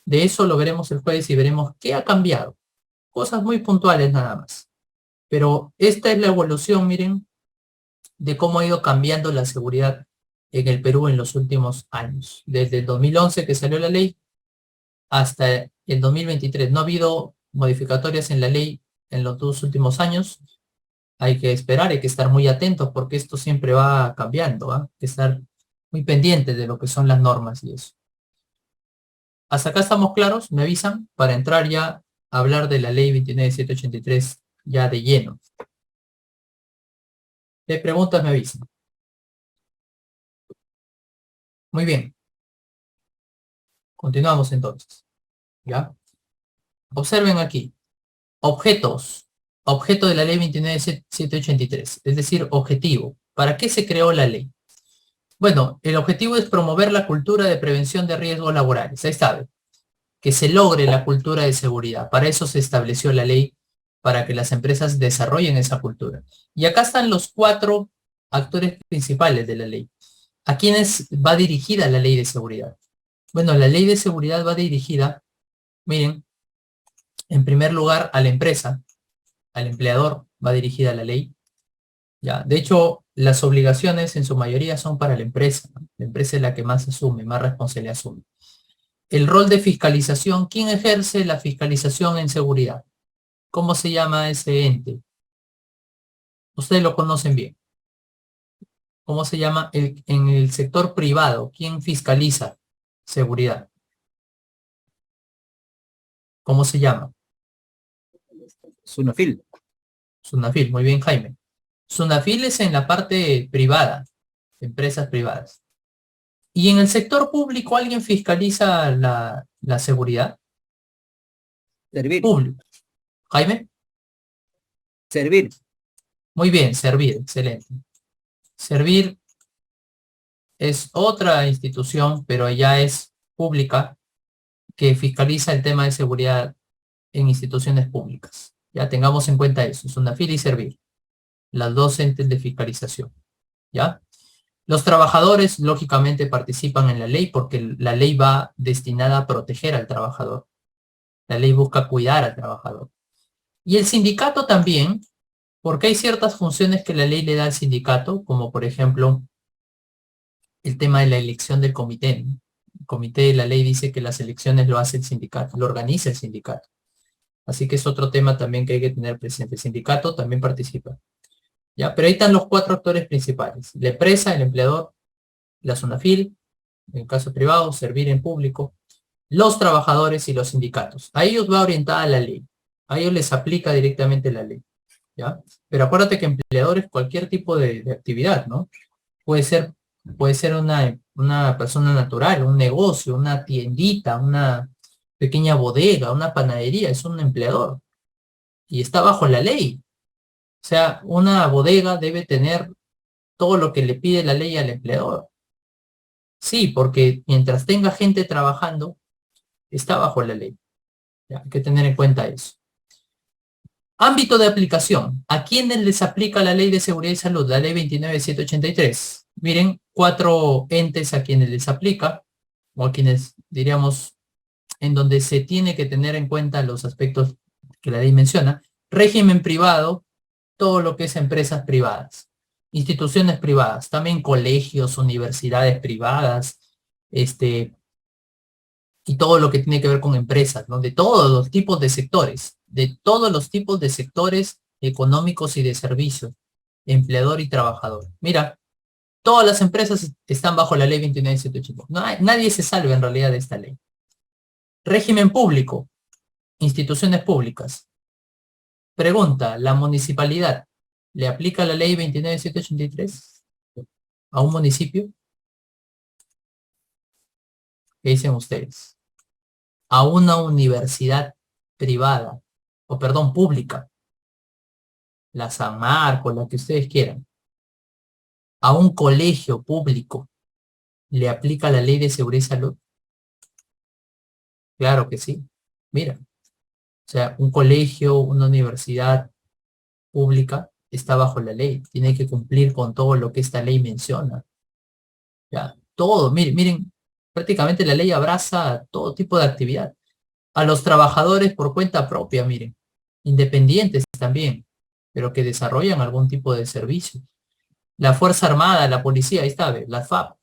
De eso lo veremos el jueves y veremos qué ha cambiado. Cosas muy puntuales nada más. Pero esta es la evolución, miren, de cómo ha ido cambiando la seguridad en el Perú en los últimos años. Desde el 2011 que salió la ley hasta el 2023. No ha habido modificatorias en la ley en los 2 últimos años. Hay que esperar, hay que estar muy atentos porque esto siempre va cambiando. Hay que estar muy pendientes de lo que son las normas y eso. Hasta acá estamos claros, me avisan para entrar ya a hablar de la ley 29783 ya de lleno. Si hay preguntas, me avisan. Muy bien. Continuamos entonces. ¿Ya? Observen aquí. Objetos. Objeto de la ley 29783. Es decir, objetivo. ¿Para qué se creó la ley? Bueno, el objetivo es promover la cultura de prevención de riesgos laborales. Ahí está. Que se logre la cultura de seguridad. Para eso se estableció la ley, para que las empresas desarrollen esa cultura. Y acá están los 4 actores principales de la ley. ¿A quiénes va dirigida la ley de seguridad? Bueno, la ley de seguridad va dirigida, miren, en primer lugar a la empresa, al empleador va dirigida la ley. Ya, de hecho, las obligaciones en su mayoría son para la empresa, ¿no? La empresa es la que más asume, más responsabilidad asume. El rol de fiscalización, ¿quién ejerce la fiscalización en seguridad? ¿Cómo se llama ese ente? Ustedes lo conocen bien. ¿Cómo se llama en el sector privado? ¿Quién fiscaliza seguridad? ¿Cómo se llama? Sunafil. Sunafil, muy bien, Jaime. Sunafil es en la parte privada, empresas privadas. ¿Y en el sector público alguien fiscaliza la seguridad? Servir. Público. Jaime, Servir. muy bien, Servir, excelente. Servir es otra institución, pero ya es pública, que fiscaliza el tema de seguridad en instituciones públicas. Ya tengamos en cuenta eso, Sunafil y Servir, las 2 entes de fiscalización. ¿Ya? Los trabajadores, lógicamente, participan en la ley porque la ley va destinada a proteger al trabajador. La ley busca cuidar al trabajador. Y el sindicato también, porque hay ciertas funciones que la ley le da al sindicato, como por ejemplo, el tema de la elección del comité, ¿no? El comité de la ley dice que las elecciones lo hace el sindicato, lo organiza el sindicato. Así que es otro tema también que hay que tener presente. El sindicato también participa. ¿Ya? Pero ahí están los 4 actores principales. La empresa, el empleador, la Sunafil, en caso privado, Servir en público, los trabajadores y los sindicatos. A ellos va orientada la ley. A ellos les aplica directamente la ley. ¿Ya? Pero acuérdate que empleador es cualquier tipo de actividad, ¿no? Puede ser una persona natural, un negocio, una tiendita, una pequeña bodega, una panadería, es un empleador. Y está bajo la ley. O sea, una bodega debe tener todo lo que le pide la ley al empleador. Sí, porque mientras tenga gente trabajando, está bajo la ley. Ya, hay que tener en cuenta eso. Ámbito de aplicación. ¿A quiénes les aplica la ley de seguridad y salud? La ley 29783. Miren, 4 entes a quienes les aplica, o a quienes diríamos en donde se tiene que tener en cuenta los aspectos que la ley menciona. Régimen privado, todo lo que es empresas privadas, instituciones privadas, también colegios, universidades privadas, y todo lo que tiene que ver con empresas, ¿no? De todos los tipos de sectores, de todos los tipos de sectores económicos y de servicios, empleador y trabajador. Mira, todas las empresas están bajo la ley 29785. Nadie se salva en realidad de esta ley. Régimen público, instituciones públicas. Pregunta, ¿la municipalidad le aplica la ley 29783 a un municipio? ¿Qué dicen ustedes? A una universidad privada, o perdón, pública, la San Marcos, la que ustedes quieran. a un colegio público le aplica la ley de seguridad y salud? Claro que sí. Mira, o sea, un colegio, una universidad pública está bajo la ley, tiene que cumplir con todo lo que esta ley menciona. Ya, todo, miren, prácticamente la ley abraza todo tipo de actividad. A los trabajadores por cuenta propia, miren, independientes también, pero que desarrollan algún tipo de servicio. La Fuerza Armada, la policía, ahí está, la FAP,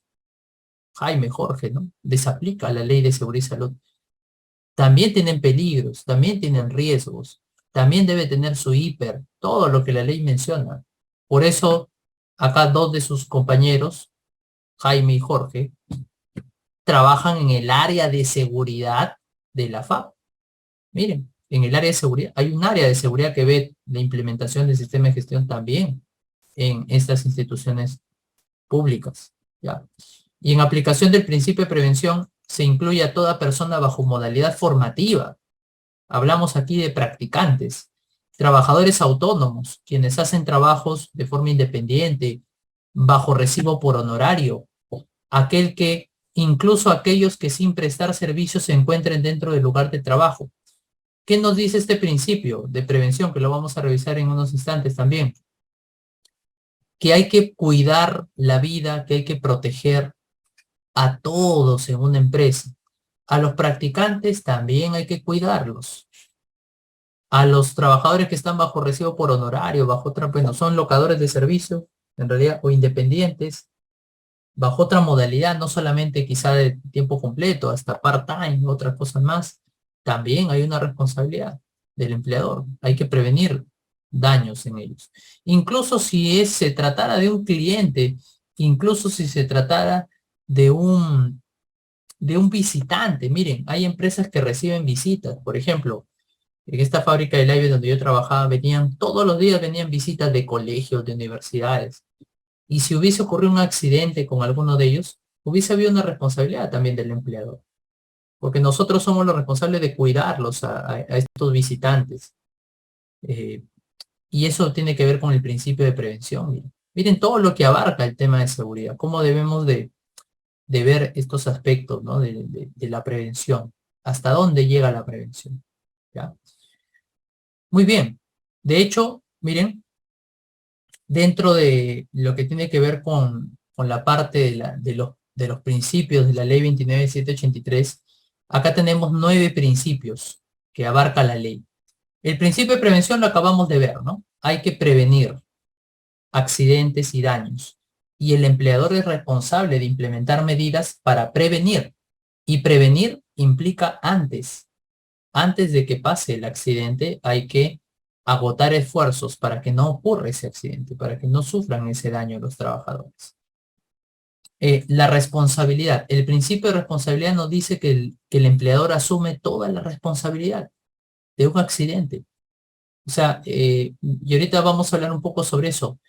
Jaime, Jorge, ¿no? Desaplica la ley de seguridad y salud. También tienen peligros, también tienen riesgos, también debe tener su hiper, todo lo que la ley menciona. Por eso, acá dos de sus compañeros, Jaime y Jorge, trabajan en el área de seguridad de la FAP. Miren, en el área de seguridad, hay un área de seguridad que ve la implementación del sistema de gestión también en estas instituciones públicas, ¿ya? Y en aplicación del principio de prevención se incluye a toda persona bajo modalidad formativa. Hablamos aquí de practicantes, trabajadores autónomos, quienes hacen trabajos de forma independiente, bajo recibo por honorario, incluso aquellos que sin prestar servicios se encuentren dentro del lugar de trabajo. ¿Qué nos dice este principio de prevención? Que lo vamos a revisar en unos instantes también. Que hay que cuidar la vida, que hay que proteger a todos en una empresa. A los practicantes también hay que cuidarlos. A los trabajadores que están bajo recibo por honorario, bajo otra, bueno, son locadores de servicio, en realidad, o independientes, bajo otra modalidad, no solamente quizá de tiempo completo, hasta part-time, otras cosas más, también hay una responsabilidad del empleador. Hay que prevenir daños en ellos. Incluso si se tratara de un cliente, incluso si se tratara de un visitante. Miren, hay empresas que reciben visitas. Por ejemplo, en esta fábrica de Live donde yo trabajaba, todos los días venían visitas de colegios, de universidades. Y si hubiese ocurrido un accidente con alguno de ellos, hubiese habido una responsabilidad también del empleador. Porque nosotros somos los responsables de cuidarlos a estos visitantes. Y eso tiene que ver con el principio de prevención. Miren todo lo que abarca el tema de seguridad. Cómo debemos de ver estos aspectos, ¿no? de la prevención. ¿Hasta dónde llega la prevención? ¿Ya? Muy bien. De hecho, miren, dentro de lo que tiene que ver con la parte de los principios de la ley 29.783, acá tenemos 9 principios que abarca la ley. El principio de prevención lo acabamos de ver, ¿no? Hay que prevenir accidentes y daños. Y el empleador es responsable de implementar medidas para prevenir. Y prevenir implica antes. Antes de que pase el accidente hay que agotar esfuerzos para que no ocurra ese accidente, para que no sufran ese daño los trabajadores. La responsabilidad. El principio de responsabilidad nos dice que el empleador asume toda la responsabilidad de un accidente. O sea, y ahorita vamos a hablar un poco sobre eso.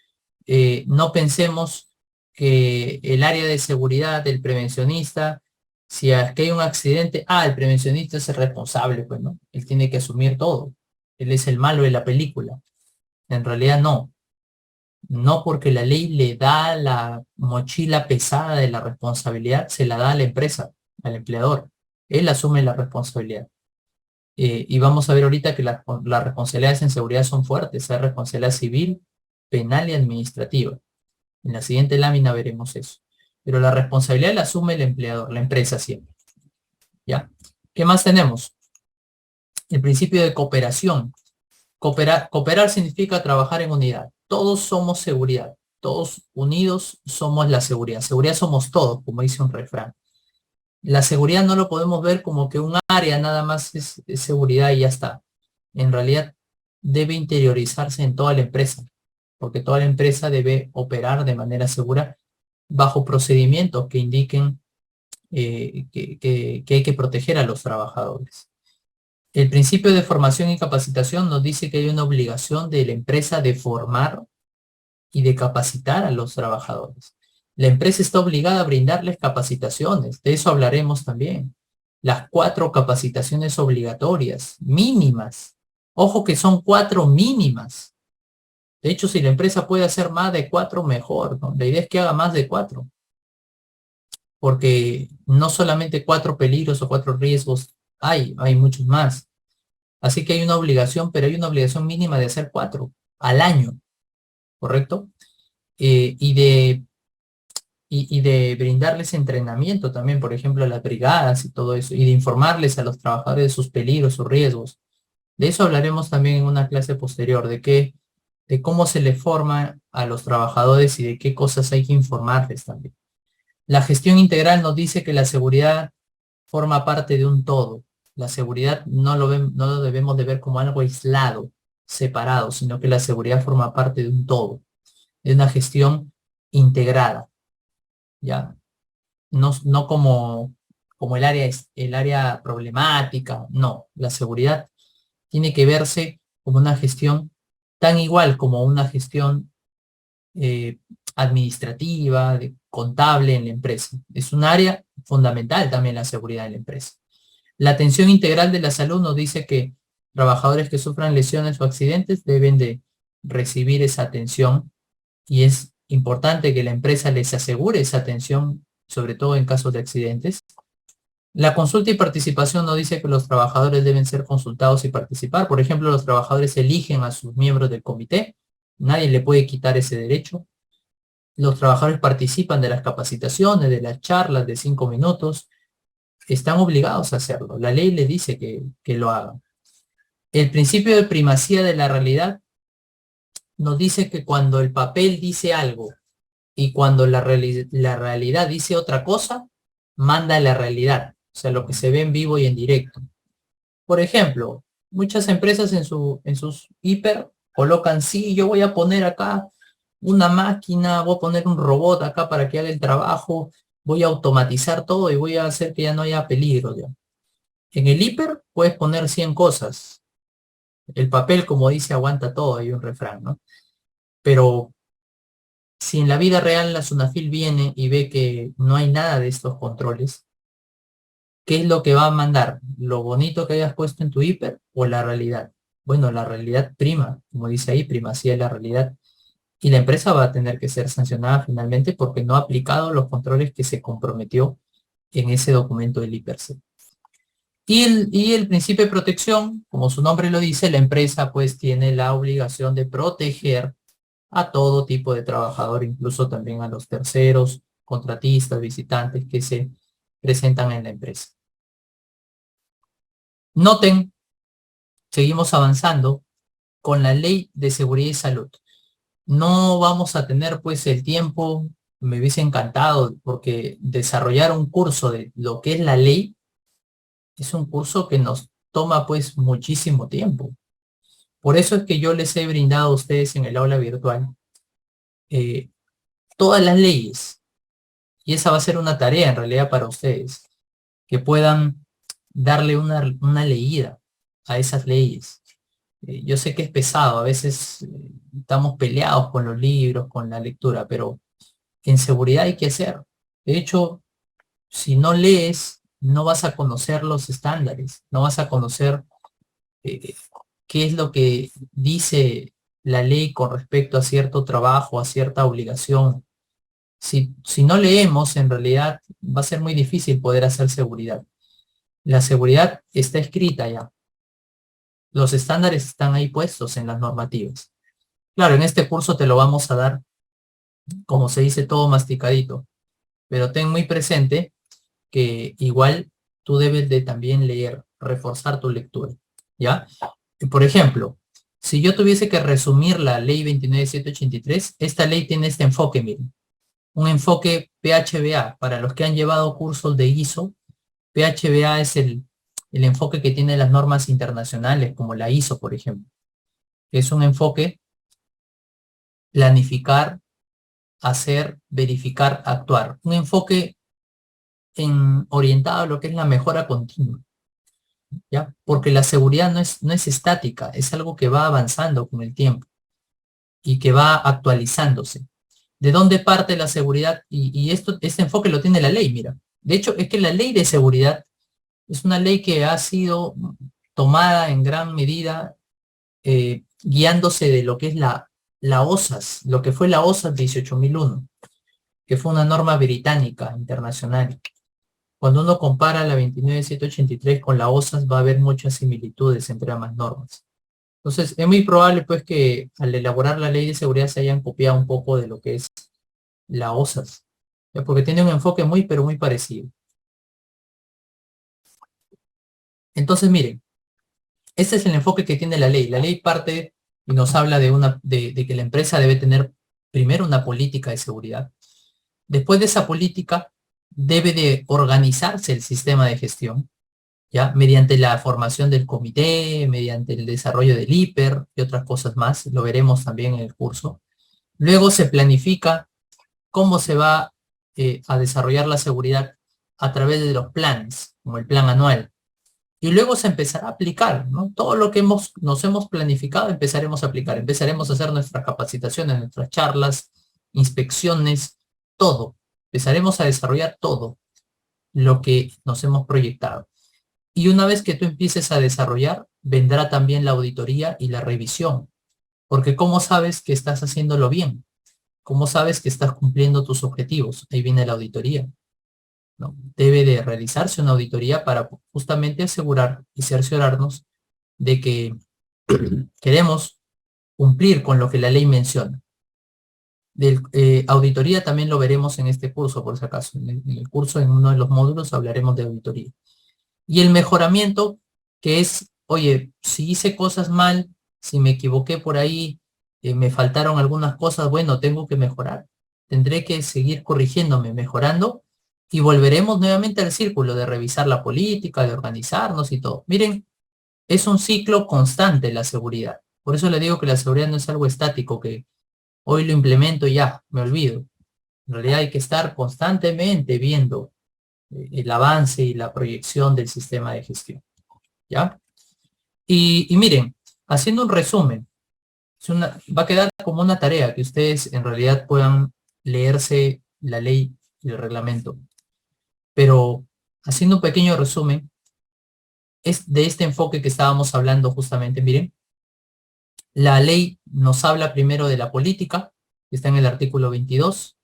No pensemos que el área de seguridad del prevencionista, si es que hay un accidente, el prevencionista es el responsable, pues, ¿no? Él tiene que asumir todo. Él es el malo de la película. En realidad no. No, porque la ley le da la mochila pesada de la responsabilidad, se la da a la empresa, al empleador. Él asume la responsabilidad. Y vamos a ver ahorita que las responsabilidades en seguridad son fuertes. Hay responsabilidad civil, penal y administrativa. En la siguiente lámina veremos eso. Pero la responsabilidad la asume el empleador, la empresa siempre. ¿Ya? ¿Qué más tenemos? El principio de cooperación. Cooperar significa trabajar en unidad. Todos somos seguridad. Todos unidos somos la seguridad. Seguridad somos todos, como dice un refrán. La seguridad no lo podemos ver como que un área nada más es seguridad y ya está. En realidad debe interiorizarse en toda la empresa, porque toda la empresa debe operar de manera segura bajo procedimientos que indiquen que hay que proteger a los trabajadores. El principio de formación y capacitación nos dice que hay una obligación de la empresa de formar y de capacitar a los trabajadores. La empresa está obligada a brindarles capacitaciones, de eso hablaremos también. Las 4 capacitaciones obligatorias, mínimas. Ojo que son 4 mínimas. De hecho, si la empresa puede hacer más de 4, mejor, ¿no? La idea es que haga más de 4, porque no solamente 4 peligros o 4 riesgos hay muchos más. Así que hay una obligación, pero hay una obligación mínima de hacer 4 al año, ¿correcto? Y de brindarles entrenamiento también, por ejemplo, a las brigadas y todo eso, y de informarles a los trabajadores de sus peligros, sus riesgos. De eso hablaremos también en una clase posterior, de cómo se le forma a los trabajadores y de qué cosas hay que informarles también. La gestión integral nos dice que la seguridad forma parte de un todo. La seguridad no lo debemos de ver como algo aislado, separado, sino que la seguridad forma parte de un todo, de una gestión integrada, ¿ya? No como el área problemática, no. La seguridad tiene que verse como una gestión tan igual como una gestión administrativa, contable en la empresa. Es un área fundamental también la seguridad en la empresa. La atención integral de la salud nos dice que trabajadores que sufran lesiones o accidentes deben de recibir esa atención y es importante que la empresa les asegure esa atención, sobre todo en casos de accidentes. La consulta y participación nos dice que los trabajadores deben ser consultados y participar. Por ejemplo, los trabajadores eligen a sus miembros del comité. Nadie le puede quitar ese derecho. Los trabajadores participan de las capacitaciones, de las charlas de 5 minutos. Están obligados a hacerlo. La ley les dice que lo hagan. El principio de primacía de la realidad nos dice que cuando el papel dice algo y cuando la realidad dice otra cosa, manda la realidad. O sea, lo que se ve en vivo y en directo. Por ejemplo, muchas empresas en sus hiper colocan, sí, yo voy a poner acá una máquina, voy a poner un robot acá para que haga el trabajo, voy a automatizar todo y voy a hacer que ya no haya peligro. ¿Ya? En el hiper puedes poner 100 cosas. El papel, como dice, aguanta todo, hay un refrán, ¿no? Pero si en la vida real la SUNAFIL viene y ve que no hay nada de estos controles, ¿qué es lo que va a mandar? ¿Lo bonito que hayas puesto en tu hiper o la realidad? Bueno, la realidad prima, como dice ahí, primacía de la realidad. Y la empresa va a tener que ser sancionada finalmente porque no ha aplicado los controles que se comprometió en ese documento del IPRC. Y el principio de protección, como su nombre lo dice, la empresa pues tiene la obligación de proteger a todo tipo de trabajador, incluso también a los terceros, contratistas, visitantes que se presentan en la empresa. Noten, seguimos avanzando con la Ley de Seguridad y Salud. No vamos a tener pues el tiempo, me hubiese encantado, porque desarrollar un curso de lo que es la ley es un curso que nos toma pues muchísimo tiempo. Por eso es que yo les he brindado a ustedes en el aula virtual todas las leyes, y esa va a ser una tarea en realidad para ustedes, que puedan darle una leída a esas leyes. Yo sé que es pesado, a veces estamos peleados con los libros, con la lectura, pero en seguridad hay que hacer. De hecho, si no lees, no vas a conocer los estándares, no vas a conocer qué es lo que dice la ley con respecto a cierto trabajo, a cierta obligación. Si no leemos, en realidad va a ser muy difícil poder hacer seguridad. La seguridad está escrita ya. Los estándares están ahí puestos en las normativas. Claro, en este curso te lo vamos a dar, como se dice, todo masticadito. Pero ten muy presente que igual tú debes de también leer, reforzar tu lectura, ¿ya? Por ejemplo, si yo tuviese que resumir la ley 29783, esta ley tiene este enfoque, miren. Un enfoque PHBA. Para los que han llevado cursos de ISO, PHBA es el enfoque que tiene las normas internacionales, como la ISO, por ejemplo. Es un enfoque planificar, hacer, verificar, actuar. Un enfoque orientado a lo que es la mejora continua, ¿ya? Porque la seguridad no es estática, es algo que va avanzando con el tiempo y que va actualizándose. ¿De dónde parte la seguridad? Y este enfoque lo tiene la ley, mira. De hecho, es que la ley de seguridad es una ley que ha sido tomada en gran medida guiándose de lo que es la la OSAS, lo que fue la OSAS 18001, que fue una norma británica internacional. Cuando uno compara la 29783 con la OSAS, va a haber muchas similitudes entre ambas normas. Entonces, es muy probable pues que al elaborar la ley de seguridad se hayan copiado un poco de lo que es la OSAS, ¿ya? Porque tiene un enfoque muy, pero muy parecido. Entonces, miren, este es el enfoque que tiene la ley. La ley parte y nos habla de que la empresa debe tener primero una política de seguridad. Después de esa política, debe de organizarse el sistema de gestión, ¿ya? Mediante la formación del comité, mediante el desarrollo del IPER y otras cosas más. Lo veremos también en el curso. Luego se planifica cómo se va a desarrollar la seguridad a través de los planes, como el plan anual. Y luego se empezará a aplicar, ¿no? Todo lo que nos hemos planificado empezaremos a aplicar. Empezaremos a hacer nuestras capacitaciones, nuestras charlas, inspecciones, todo. Empezaremos a desarrollar todo lo que nos hemos proyectado. Y una vez que tú empieces a desarrollar, vendrá también la auditoría y la revisión. Porque ¿cómo sabes que estás haciéndolo bien? ¿Cómo sabes que estás cumpliendo tus objetivos? Ahí viene la auditoría, ¿no? Debe de realizarse una auditoría para justamente asegurar y cerciorarnos de que queremos cumplir con lo que la ley menciona. Auditoría también lo veremos en este curso, por si acaso. En el curso, en uno de los módulos, hablaremos de auditoría. Y el mejoramiento, que es, oye, si hice cosas mal, si me equivoqué por ahí, me faltaron algunas cosas, bueno, tengo que mejorar. Tendré que seguir corrigiéndome, mejorando, y volveremos nuevamente al círculo de revisar la política, de organizarnos y todo. Miren, es un ciclo constante la seguridad. Por eso le digo que la seguridad no es algo estático, que hoy lo implemento y ya, me olvido. En realidad hay que estar constantemente viendo el avance y la proyección del sistema de gestión, ¿ya? Y miren, haciendo un resumen, va a quedar como una tarea que ustedes en realidad puedan leerse la ley y el reglamento. Pero haciendo un pequeño resumen, es de este enfoque que estábamos hablando justamente. Miren, la ley nos habla primero de la política, que está en el artículo 22,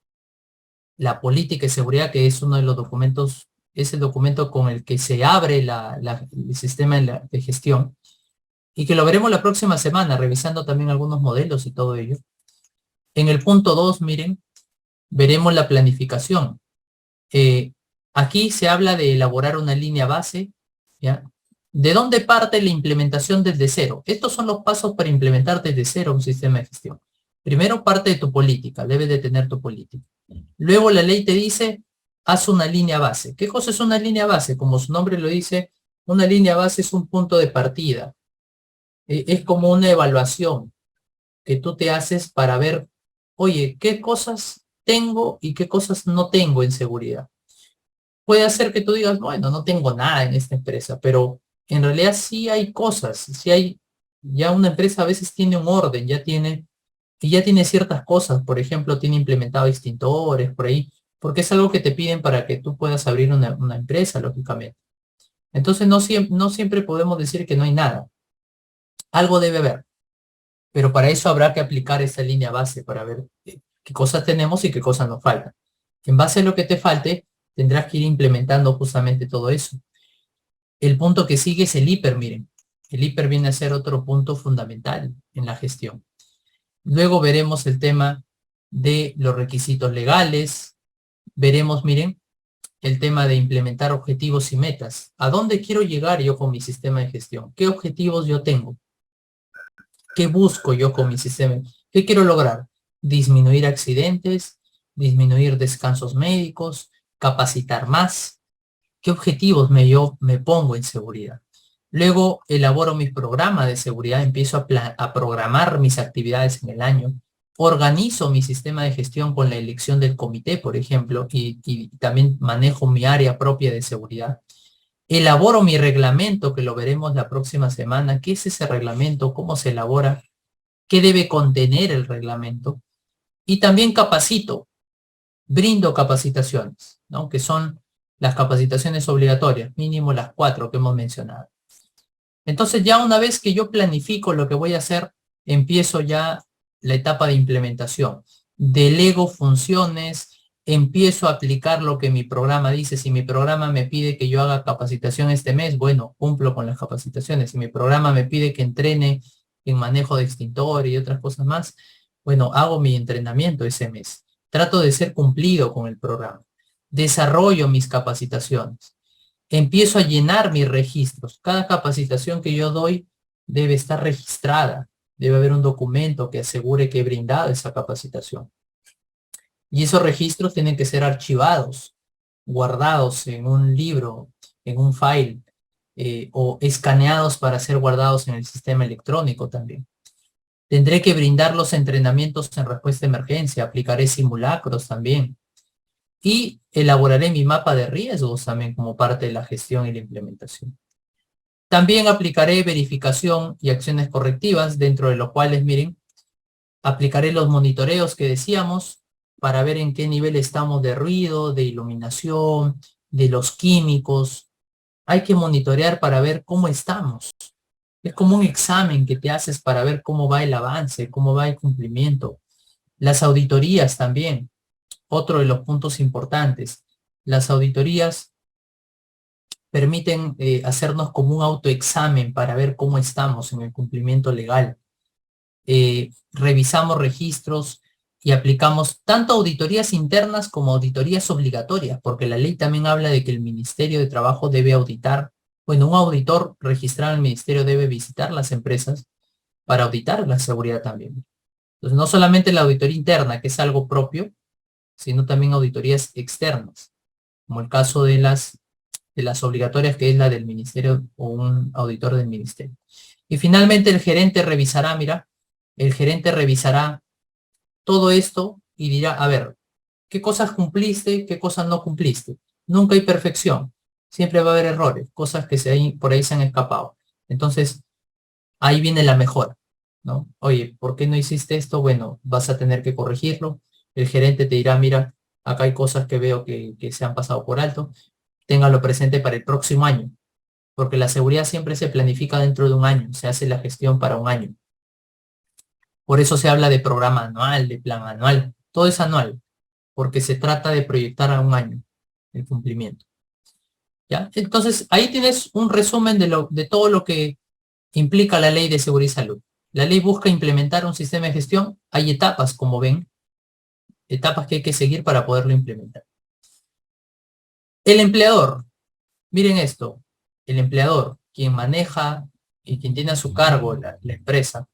la política de seguridad, que es uno de los documentos, es el documento con el que se abre el sistema de gestión, y que lo veremos la próxima semana, revisando también algunos modelos y todo ello. En el punto 2, miren, veremos la planificación. Aquí se habla de elaborar una línea base, ¿ya? ¿De dónde parte la implementación desde cero? Estos son los pasos para implementar desde cero un sistema de gestión. Primero parte de tu política, debes de tener tu política. Luego la ley te dice, haz una línea base. ¿Qué cosa es una línea base? Como su nombre lo dice, una línea base es un punto de partida. Es como una evaluación que tú te haces para ver, oye, ¿qué cosas tengo y qué cosas no tengo en seguridad? Puede hacer que tú digas, bueno, no tengo nada en esta empresa, pero en realidad sí hay cosas, sí hay, ya una empresa a veces tiene un orden, ya tiene ciertas cosas, por ejemplo, tiene implementado extintores por ahí, porque es algo que te piden para que tú puedas abrir una empresa, lógicamente. Entonces no siempre podemos decir que no hay nada. Algo debe haber, pero para eso habrá que aplicar esa línea base para ver qué cosas tenemos y qué cosas nos faltan. En base a lo que te falte, tendrás que ir implementando justamente todo eso. El punto que sigue es el IPER, miren. El IPER viene a ser otro punto fundamental en la gestión. Luego veremos el tema de los requisitos legales. Veremos, miren, el tema de implementar objetivos y metas. ¿A dónde quiero llegar yo con mi sistema de gestión? ¿Qué objetivos yo tengo? ¿Qué busco yo con mi sistema? ¿Qué quiero lograr? Disminuir accidentes, disminuir descansos médicos, capacitar más. ¿Qué objetivos yo me pongo en seguridad? Luego elaboro mi programa de seguridad, empiezo a programar mis actividades en el año, organizo mi sistema de gestión con la elección del comité, por ejemplo, y también manejo mi área propia de seguridad. Elaboro mi reglamento, que lo veremos la próxima semana. ¿Qué es ese reglamento? ¿Cómo se elabora? ¿Qué debe contener el reglamento? Y también capacito, brindo capacitaciones, ¿no? Que son las capacitaciones obligatorias, mínimo las 4 que hemos mencionado. Entonces ya una vez que yo planifico lo que voy a hacer, empiezo ya la etapa de implementación. Delego funciones, empiezo a aplicar lo que mi programa dice. Si mi programa me pide que yo haga capacitación este mes, bueno, cumplo con las capacitaciones. Si mi programa me pide que entrene en manejo de extintor y otras cosas más, bueno, hago mi entrenamiento ese mes. Trato de ser cumplido con el programa. Desarrollo mis capacitaciones. Empiezo a llenar mis registros. Cada capacitación que yo doy debe estar registrada. Debe haber un documento que asegure que he brindado esa capacitación. Y esos registros tienen que ser archivados, guardados en un libro, en un file, o escaneados para ser guardados en el sistema electrónico también. Tendré que brindar los entrenamientos en respuesta a emergencia, aplicaré simulacros también. Y elaboraré mi mapa de riesgos también como parte de la gestión y la implementación. También aplicaré verificación y acciones correctivas, dentro de los cuales, miren, aplicaré los monitoreos que decíamos, para ver en qué nivel estamos de ruido, de iluminación, de los químicos. Hay que monitorear para ver cómo estamos. Es como un examen que te haces para ver cómo va el avance, cómo va el cumplimiento. Las auditorías también, otro de los puntos importantes. Las auditorías permiten hacernos como un autoexamen para ver cómo estamos en el cumplimiento legal. Revisamos registros y aplicamos tanto auditorías internas como auditorías obligatorias, porque la ley también habla de que el Ministerio de Trabajo debe auditar. Bueno, un auditor registrado en el Ministerio debe visitar las empresas para auditar la seguridad también. Entonces, no solamente la auditoría interna, que es algo propio, sino también auditorías externas, como el caso de las obligatorias, que es la del Ministerio o un auditor del Ministerio. Y finalmente el gerente revisará, mira, el gerente revisará todo esto y dirá, a ver, ¿qué cosas cumpliste, qué cosas no cumpliste? Nunca hay perfección, siempre va a haber errores, cosas que por ahí se han escapado. Entonces, ahí viene la mejora, ¿no? Oye, ¿por qué no hiciste esto? Bueno, vas a tener que corregirlo. El gerente te dirá, mira, acá hay cosas que veo que se han pasado por alto. Téngalo presente para el próximo año, porque la seguridad siempre se planifica dentro de un año, se hace la gestión para un año. Por eso se habla de programa anual, de plan anual, todo es anual, porque se trata de proyectar a un año el cumplimiento. ¿Ya? Entonces, ahí tienes un resumen de todo lo que implica la Ley de Seguridad y Salud. La ley busca implementar un sistema de gestión. Hay etapas, como ven, etapas que hay que seguir para poderlo implementar. El empleador, miren esto, el empleador, quien maneja y quien tiene a su cargo la empresa,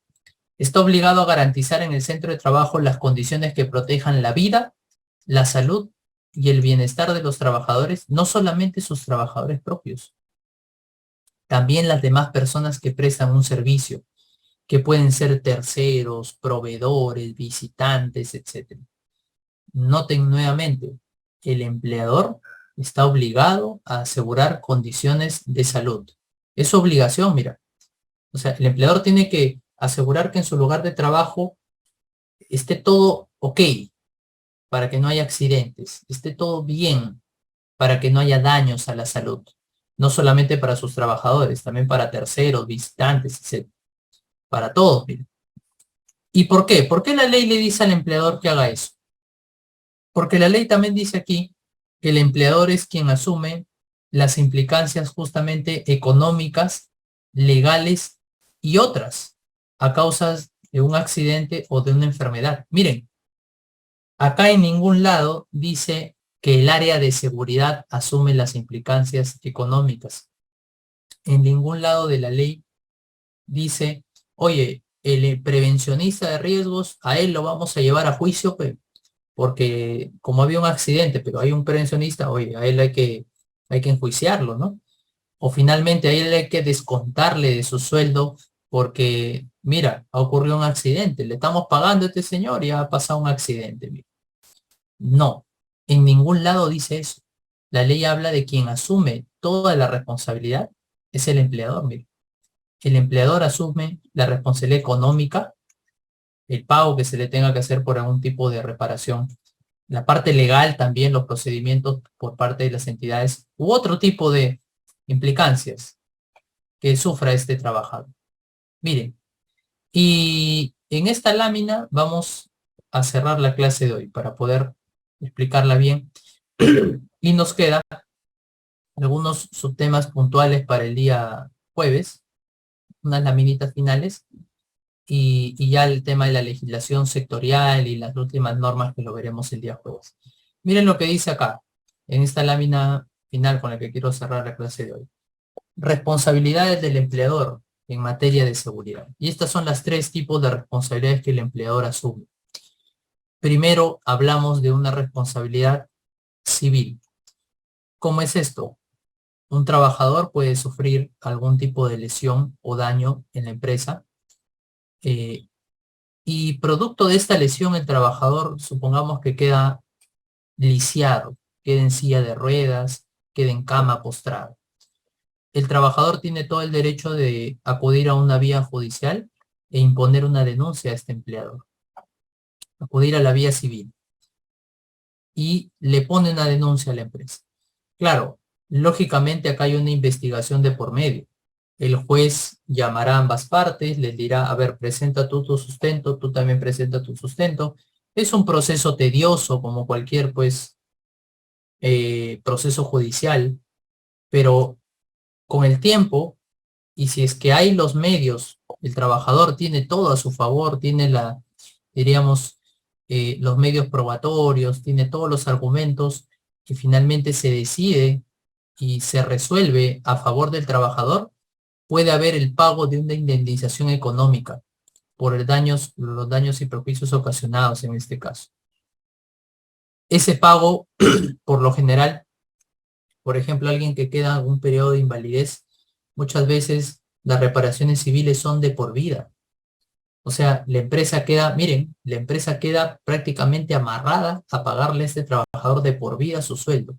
está obligado a garantizar en el centro de trabajo las condiciones que protejan la vida, la salud y el bienestar de los trabajadores, no solamente sus trabajadores propios, también las demás personas que prestan un servicio, que pueden ser terceros, proveedores, visitantes, etc. Noten nuevamente, el empleador está obligado a asegurar condiciones de salud. Es su obligación, mira. O sea, el empleador tiene que asegurar que en su lugar de trabajo esté todo ok, para que no haya accidentes, esté todo bien, para que no haya daños a la salud. No solamente para sus trabajadores, también para terceros, visitantes, etc. Para todos, mira. ¿Y por qué? ¿Por qué la ley le dice al empleador que haga eso? Porque la ley también dice aquí que el empleador es quien asume las implicancias justamente económicas, legales y otras a causa de un accidente o de una enfermedad. Miren, acá en ningún lado dice que el área de seguridad asume las implicancias económicas. En ningún lado de la ley dice, oye, el prevencionista de riesgos, a él lo vamos a llevar a juicio, porque como había un accidente, pero hay un prevencionista, oye, a él hay que enjuiciarlo, ¿no? O finalmente a él hay que descontarle de su sueldo porque, mira, ha ocurrido un accidente, le estamos pagando a este señor y ha pasado un accidente. Mira. No, en ningún lado dice eso. La ley habla de quien asume toda la responsabilidad, es el empleador, mira. El empleador asume la responsabilidad económica, el pago que se le tenga que hacer por algún tipo de reparación. La parte legal también, los procedimientos por parte de las entidades u otro tipo de implicancias que sufra este trabajador. Miren, y En esta lámina vamos a cerrar la clase de hoy para poder explicarla bien. Y nos queda algunos subtemas puntuales para el día jueves, unas laminitas finales, y ya el tema de la legislación sectorial y las últimas normas que lo veremos el día jueves. Miren lo que dice acá, en esta lámina final con la que quiero cerrar la clase de hoy. Responsabilidades del empleador en materia de seguridad. Y estas son las 3 tipos de responsabilidades que el empleador asume. Primero, hablamos de una responsabilidad civil. ¿Cómo es esto? Un trabajador puede sufrir algún tipo de lesión o daño en la empresa y producto de esta lesión el trabajador, supongamos que queda lisiado, queda en silla de ruedas, queda en cama postrado. El trabajador tiene todo el derecho de acudir a una vía judicial e imponer una denuncia a este empleador. Acudir a la vía civil. Y le pone una denuncia a la empresa. Claro, lógicamente acá hay una investigación de por medio. El juez llamará a ambas partes, les dirá, a ver, presenta tú tu sustento, tú también presenta tu sustento. Es un proceso tedioso como cualquier, pues, proceso judicial, pero con el tiempo, y si es que hay los medios, el trabajador tiene todo a su favor, tiene diríamos, los medios probatorios, tiene todos los argumentos, que finalmente se decide y se resuelve a favor del trabajador, puede haber el pago de una indemnización económica por los daños y perjuicios ocasionados en este caso. Ese pago, por lo general, por ejemplo, alguien que queda en un periodo de invalidez, muchas veces las reparaciones civiles son de por vida. O sea, la empresa queda, miren, la empresa queda prácticamente amarrada a pagarle a este trabajador de por vida su sueldo,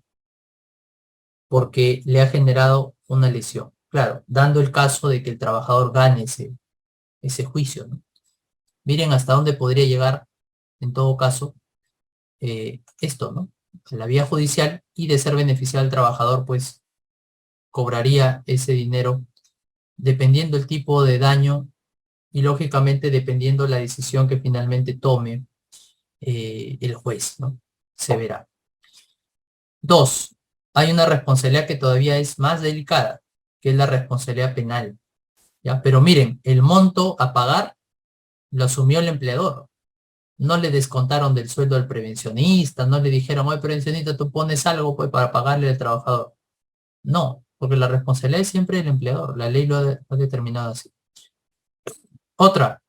porque le ha generado una lesión. Claro, dando el caso de que el trabajador gane ese juicio, ¿no? Miren hasta dónde podría llegar, en todo caso, esto, ¿no? A la vía judicial, y de ser beneficiado el trabajador, pues, cobraría ese dinero dependiendo el tipo de daño y, lógicamente, dependiendo la decisión que finalmente tome el juez, ¿no? Se verá. 2. Hay una responsabilidad que todavía es más delicada, que es la responsabilidad penal, ¿ya? Pero miren, el monto a pagar lo asumió el empleador. No le descontaron del sueldo al prevencionista, no le dijeron, oye, prevencionista, tú pones algo, pues, para pagarle al trabajador. No, porque la responsabilidad es siempre del empleador. La ley lo ha determinado así. Otra,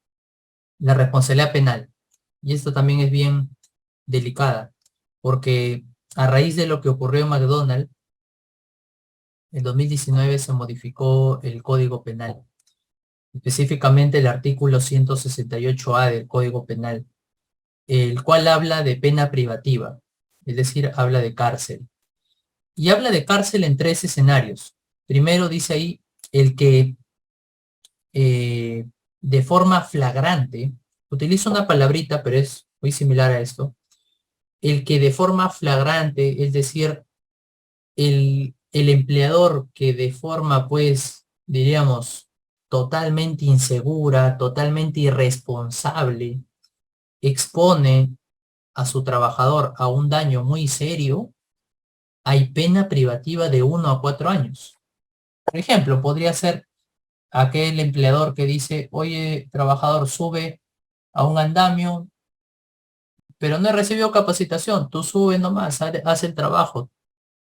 la responsabilidad penal. Y esto también es bien delicada, porque a raíz de lo que ocurrió en McDonald's, en 2019 se modificó el Código Penal, específicamente el artículo 168A del Código Penal, el cual habla de pena privativa, es decir, habla de cárcel. Y habla de cárcel en 3 escenarios. Primero dice ahí el que de forma flagrante, utilizo una palabrita, pero es muy similar a esto, el que de forma flagrante, es decir, el empleador que de forma, pues, diríamos, totalmente insegura, totalmente irresponsable, expone a su trabajador a un daño muy serio, hay pena privativa de 1 a 4 años. Por ejemplo, podría ser aquel empleador que dice, oye, trabajador, sube a un andamio, pero no he recibido capacitación, tú sube nomás, haz el trabajo.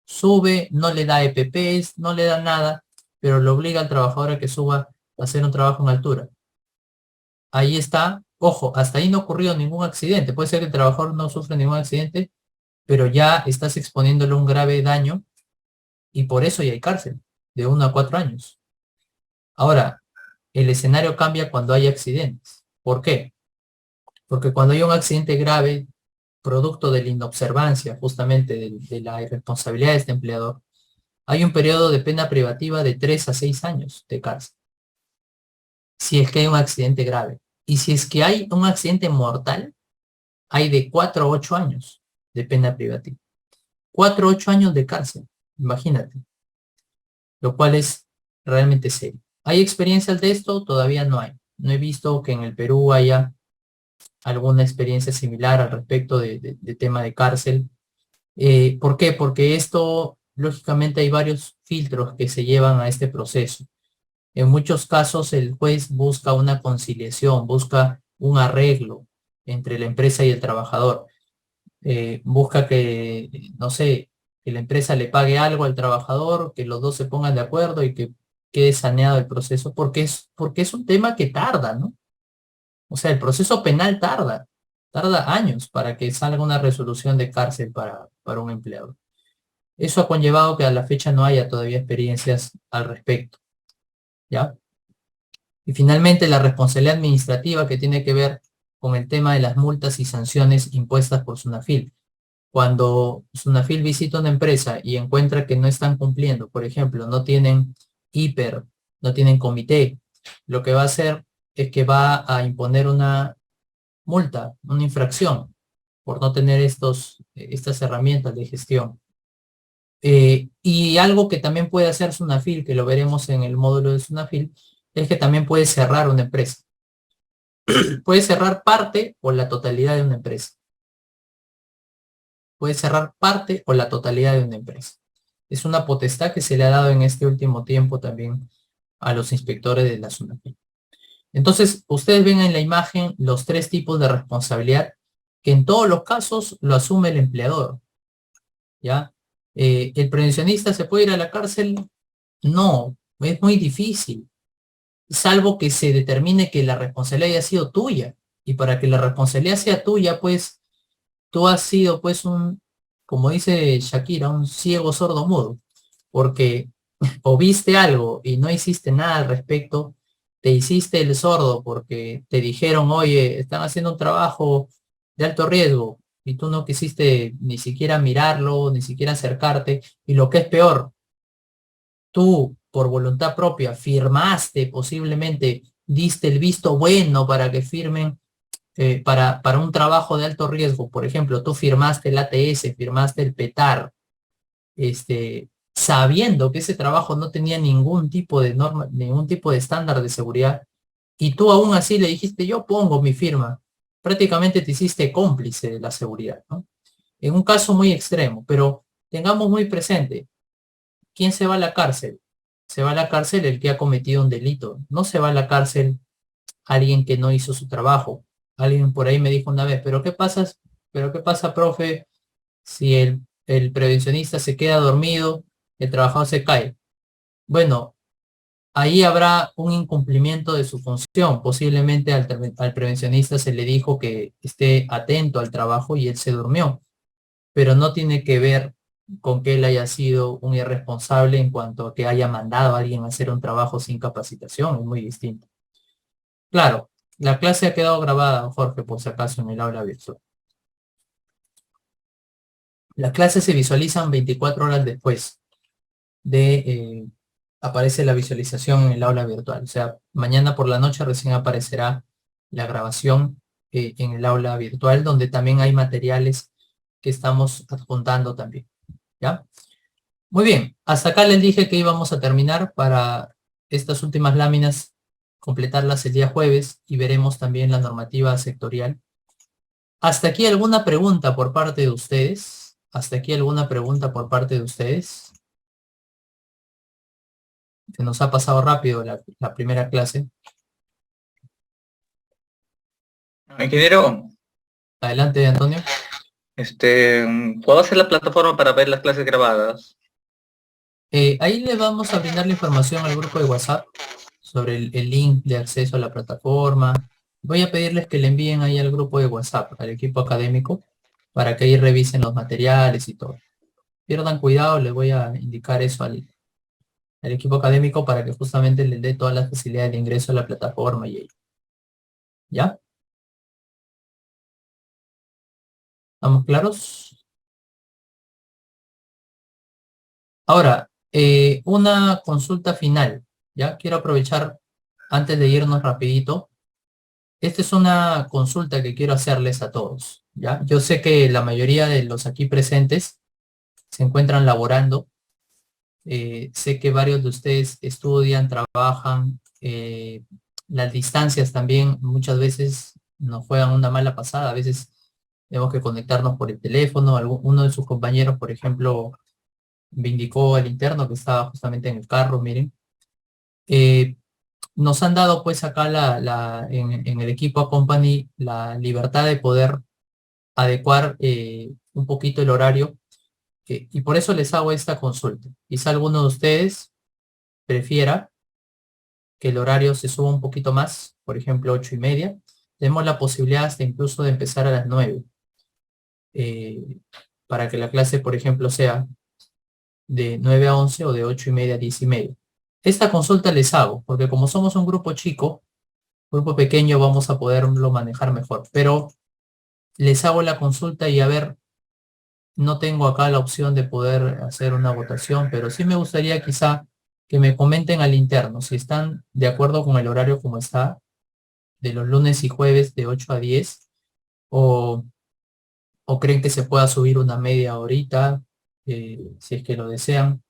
Sube, no le da EPPs, no le da nada, pero le obliga al trabajador a que suba a hacer un trabajo en altura. Ahí está, ojo, hasta ahí no ocurrió ningún accidente. Puede ser que el trabajador no sufra ningún accidente, pero ya estás exponiéndole un grave daño y por eso ya hay cárcel, de 1 a 4 años. Ahora, el escenario cambia cuando hay accidentes. ¿Por qué? Porque cuando hay un accidente grave, producto de la inobservancia, justamente de la irresponsabilidad de este empleador, hay un periodo de pena privativa de 3 a 6 años de cárcel. Si es que hay un accidente grave. Y si es que hay un accidente mortal, hay de 4 a 8 años de pena privativa. 4 a 8 años de cárcel, imagínate. Lo cual es realmente serio. ¿Hay experiencias de esto? Todavía no hay. No he visto que en el Perú haya alguna experiencia similar al respecto de tema de cárcel. ¿Por qué? Porque esto, lógicamente, hay varios filtros que se llevan a este proceso. En muchos casos el juez busca una conciliación, busca un arreglo entre la empresa y el trabajador. Busca que, no sé, que la empresa le pague algo al trabajador, que los dos se pongan de acuerdo y que quede saneado el proceso, porque es un tema que tarda, ¿no? O sea, el proceso penal tarda años para que salga una resolución de cárcel para un empleador. Eso ha conllevado que a la fecha no haya todavía experiencias al respecto, ¿ya? Y finalmente la responsabilidad administrativa que tiene que ver con el tema de las multas y sanciones impuestas por SUNAFIL. Cuando SUNAFIL visita una empresa y encuentra que no están cumpliendo, por ejemplo, no tienen hiper, no tienen comité, lo que va a hacer es que va a imponer una multa, una infracción, por no tener estas herramientas de gestión. Y algo que también puede hacer SUNAFIL, que lo veremos en el módulo de SUNAFIL, es que también puede cerrar una empresa. Puede cerrar parte o la totalidad de una empresa. Puede cerrar parte o la totalidad de una empresa. Es una potestad que se le ha dado en este último tiempo también a los inspectores de la SUNAFIL. Entonces, ustedes ven en la imagen los tres tipos de responsabilidad que en todos los casos lo asume el empleador. ¿Ya? ¿El prevencionista se puede ir a la cárcel? No, es muy difícil. Salvo que se determine que la responsabilidad haya sido tuya. Y para que la responsabilidad sea tuya, pues, tú has sido, pues, como dice Shakira, un ciego sordo mudo. Porque o viste algo y no hiciste nada al respecto, te hiciste el sordo porque te dijeron, oye, están haciendo un trabajo de alto riesgo y tú no quisiste ni siquiera mirarlo, ni siquiera acercarte. Y lo que es peor, tú por voluntad propia firmaste, posiblemente diste el visto bueno para que firmen para un trabajo de alto riesgo. Por ejemplo, tú firmaste el ATS, firmaste el PETAR, sabiendo que ese trabajo no tenía ningún tipo de norma, ningún tipo de estándar de seguridad, y tú aún así le dijiste, yo pongo mi firma. Prácticamente te hiciste cómplice de la seguridad, ¿no? En un caso muy extremo, pero tengamos muy presente, ¿quién se va a la cárcel? Se va a la cárcel el que ha cometido un delito. No se va a la cárcel alguien que no hizo su trabajo. Alguien por ahí me dijo una vez, pero qué pasa, profe, si el prevencionista se queda dormido, el trabajador se cae? Bueno, ahí habrá un incumplimiento de su función. Posiblemente al prevencionista se le dijo que esté atento al trabajo y él se durmió, pero no tiene que ver con que él haya sido un irresponsable en cuanto a que haya mandado a alguien a hacer un trabajo sin capacitación. Es muy distinto. Claro, la clase ha quedado grabada, Jorge, por si acaso, en el aula virtual. Las clases se visualizan 24 horas después de aparece la visualización en el aula virtual. O sea, mañana por la noche recién aparecerá la grabación en el aula virtual, donde también hay materiales que estamos adjuntando también. ¿Ya? Muy bien, hasta acá les dije que íbamos a terminar para estas últimas láminas, completarlas el día jueves, y veremos también la normativa sectorial. ¿Hasta aquí alguna pregunta por parte de ustedes? ¿Hasta aquí alguna pregunta por parte de ustedes? Se nos ha pasado rápido la primera clase. Ingeniero, Adelante, Antonio. ¿puedo hacer la plataforma para ver las clases grabadas? Ahí le vamos a brindar la información al grupo de WhatsApp sobre el link de acceso a la plataforma. Voy a pedirles que le envíen ahí al grupo de WhatsApp, al equipo académico, para que ahí revisen los materiales y todo. Pierdan cuidado, les voy a indicar eso al equipo académico para que justamente les dé todas las facilidades de ingreso a la plataforma y ello. ¿Ya? ¿Estamos claros? Ahora, una consulta final. Ya quiero aprovechar antes de irnos rapidito. Esta es una consulta que quiero hacerles a todos. ¿Ya? Yo sé que la mayoría de los aquí presentes se encuentran laborando. Sé que varios de ustedes estudian, trabajan. Las distancias también muchas veces nos juegan una mala pasada. A veces tenemos que conectarnos por el teléfono. Uno de sus compañeros, por ejemplo, me indicó al interno que estaba justamente en el carro, miren. Nos han dado pues acá en el equipo a Company la libertad de poder adecuar un poquito el horario, y por eso les hago esta consulta. Quizá alguno de ustedes prefiera que el horario se suba un poquito más, por ejemplo 8:30. Tenemos la posibilidad hasta incluso de empezar a las 9, para que la clase, por ejemplo, sea de 9 a 11 o de 8:30 a 10:30. Esta consulta les hago, porque como somos un grupo chico, grupo pequeño, vamos a poderlo manejar mejor. Pero les hago la consulta y a ver, no tengo acá la opción de poder hacer una votación, pero sí me gustaría quizá que me comenten al interno si están de acuerdo con el horario como está, de los lunes y jueves de 8 a 10, o creen que se pueda subir una media horita, si es que lo desean.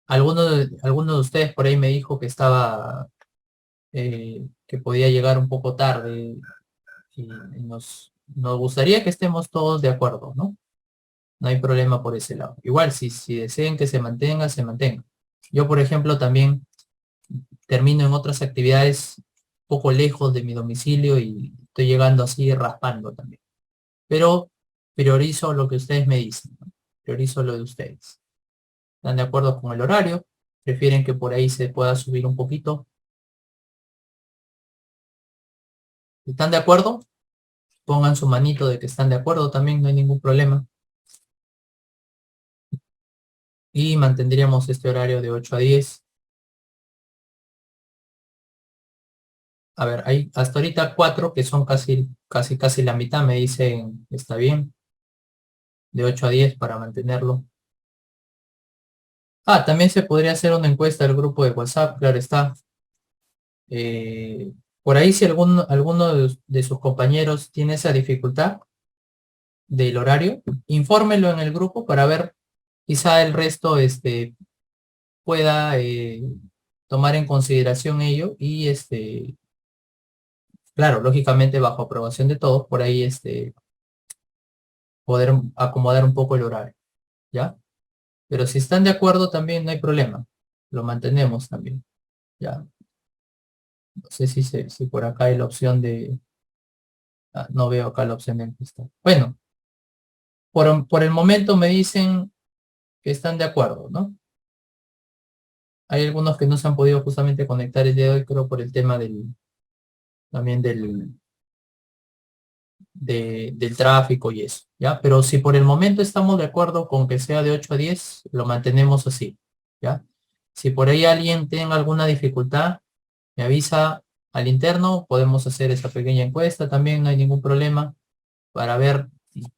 Alguno de ustedes por ahí me dijo que estaba, que podía llegar un poco tarde, y nos gustaría que estemos todos de acuerdo, ¿no? No hay problema por ese lado. Igual, si deseen que se mantenga, se mantenga. Yo, por ejemplo, también termino en otras actividades un poco lejos de mi domicilio y estoy llegando así raspando también. Pero priorizo lo que ustedes me dicen, ¿no? Priorizo lo de ustedes. ¿Están de acuerdo con el horario? ¿Prefieren que por ahí se pueda subir un poquito? ¿Están de acuerdo? Pongan su manito de que están de acuerdo también, no hay ningún problema. Y mantendríamos este horario de 8 a 10. A ver, hay hasta ahorita 4 que son casi la mitad, me dicen está bien. De 8 a 10 para mantenerlo. También se podría hacer una encuesta del grupo de WhatsApp, claro está. Por ahí si alguno de sus compañeros tiene esa dificultad del horario, infórmelo en el grupo para ver, quizá el resto pueda tomar en consideración ello y claro, lógicamente bajo aprobación de todos, por ahí poder acomodar un poco el horario, ¿ya? Pero si están de acuerdo también no hay problema, lo mantenemos también, ¿ya? No sé si por acá hay la opción de... no veo acá la opción de encuesta. Bueno, por el momento me dicen que están de acuerdo, ¿no? Hay algunos que no se han podido justamente conectar el día de hoy, creo por el tema también del tráfico y eso, ¿ya? Pero si por el momento estamos de acuerdo con que sea de 8 a 10, lo mantenemos así, ¿ya? Si por ahí alguien tiene alguna dificultad, me avisa al interno, podemos hacer esa pequeña encuesta también, no hay ningún problema, para ver,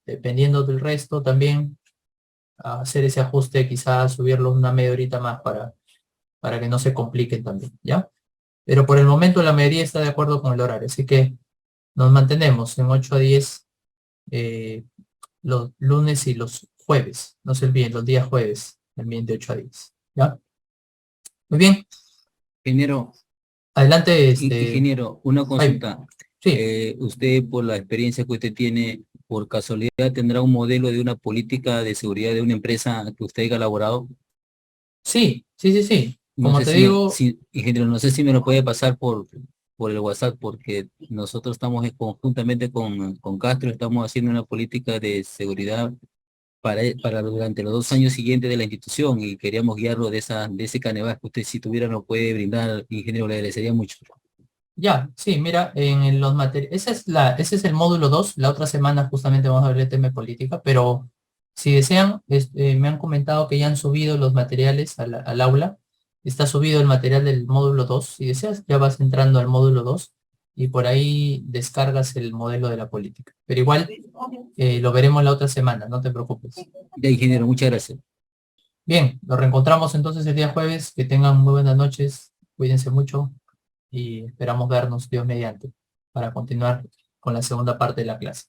dependiendo del resto también, hacer ese ajuste, quizás subirlo una media horita más para que no se compliquen también, ¿ya? Pero por el momento la mayoría está de acuerdo con el horario, así que nos mantenemos en 8 a 10 los lunes y los jueves, no se olviden, los días jueves, también de 8 a 10, ¿ya? Muy bien. Ingeniero, Adelante, ingeniero, una consulta. sí. Usted, por la experiencia que usted tiene, por casualidad tendrá un modelo de una política de seguridad de una empresa que usted haya elaborado. Sí. No Como sé te digo, ingeniero, no sé si me lo puede pasar por el WhatsApp, porque nosotros estamos conjuntamente con Castro, estamos haciendo una política de seguridad para durante los 2 años siguientes de la institución y queríamos guiarlo de ese canevas que usted si tuviera nos puede brindar, ingeniero, le agradecería mucho. ya, sí, mira, en los materiales, ese es el módulo 2. La otra semana justamente vamos a ver el tema de política, pero si desean, me han comentado que ya han subido los materiales al aula. Está subido el material del módulo 2. Si deseas, ya vas entrando al módulo 2 y por ahí descargas el modelo de la política. Pero igual lo veremos la otra semana, no te preocupes. Ya, ingeniero, muchas gracias. Bien, nos reencontramos entonces el día jueves. Que tengan muy buenas noches, cuídense mucho y esperamos vernos Dios mediante para continuar con la segunda parte de la clase.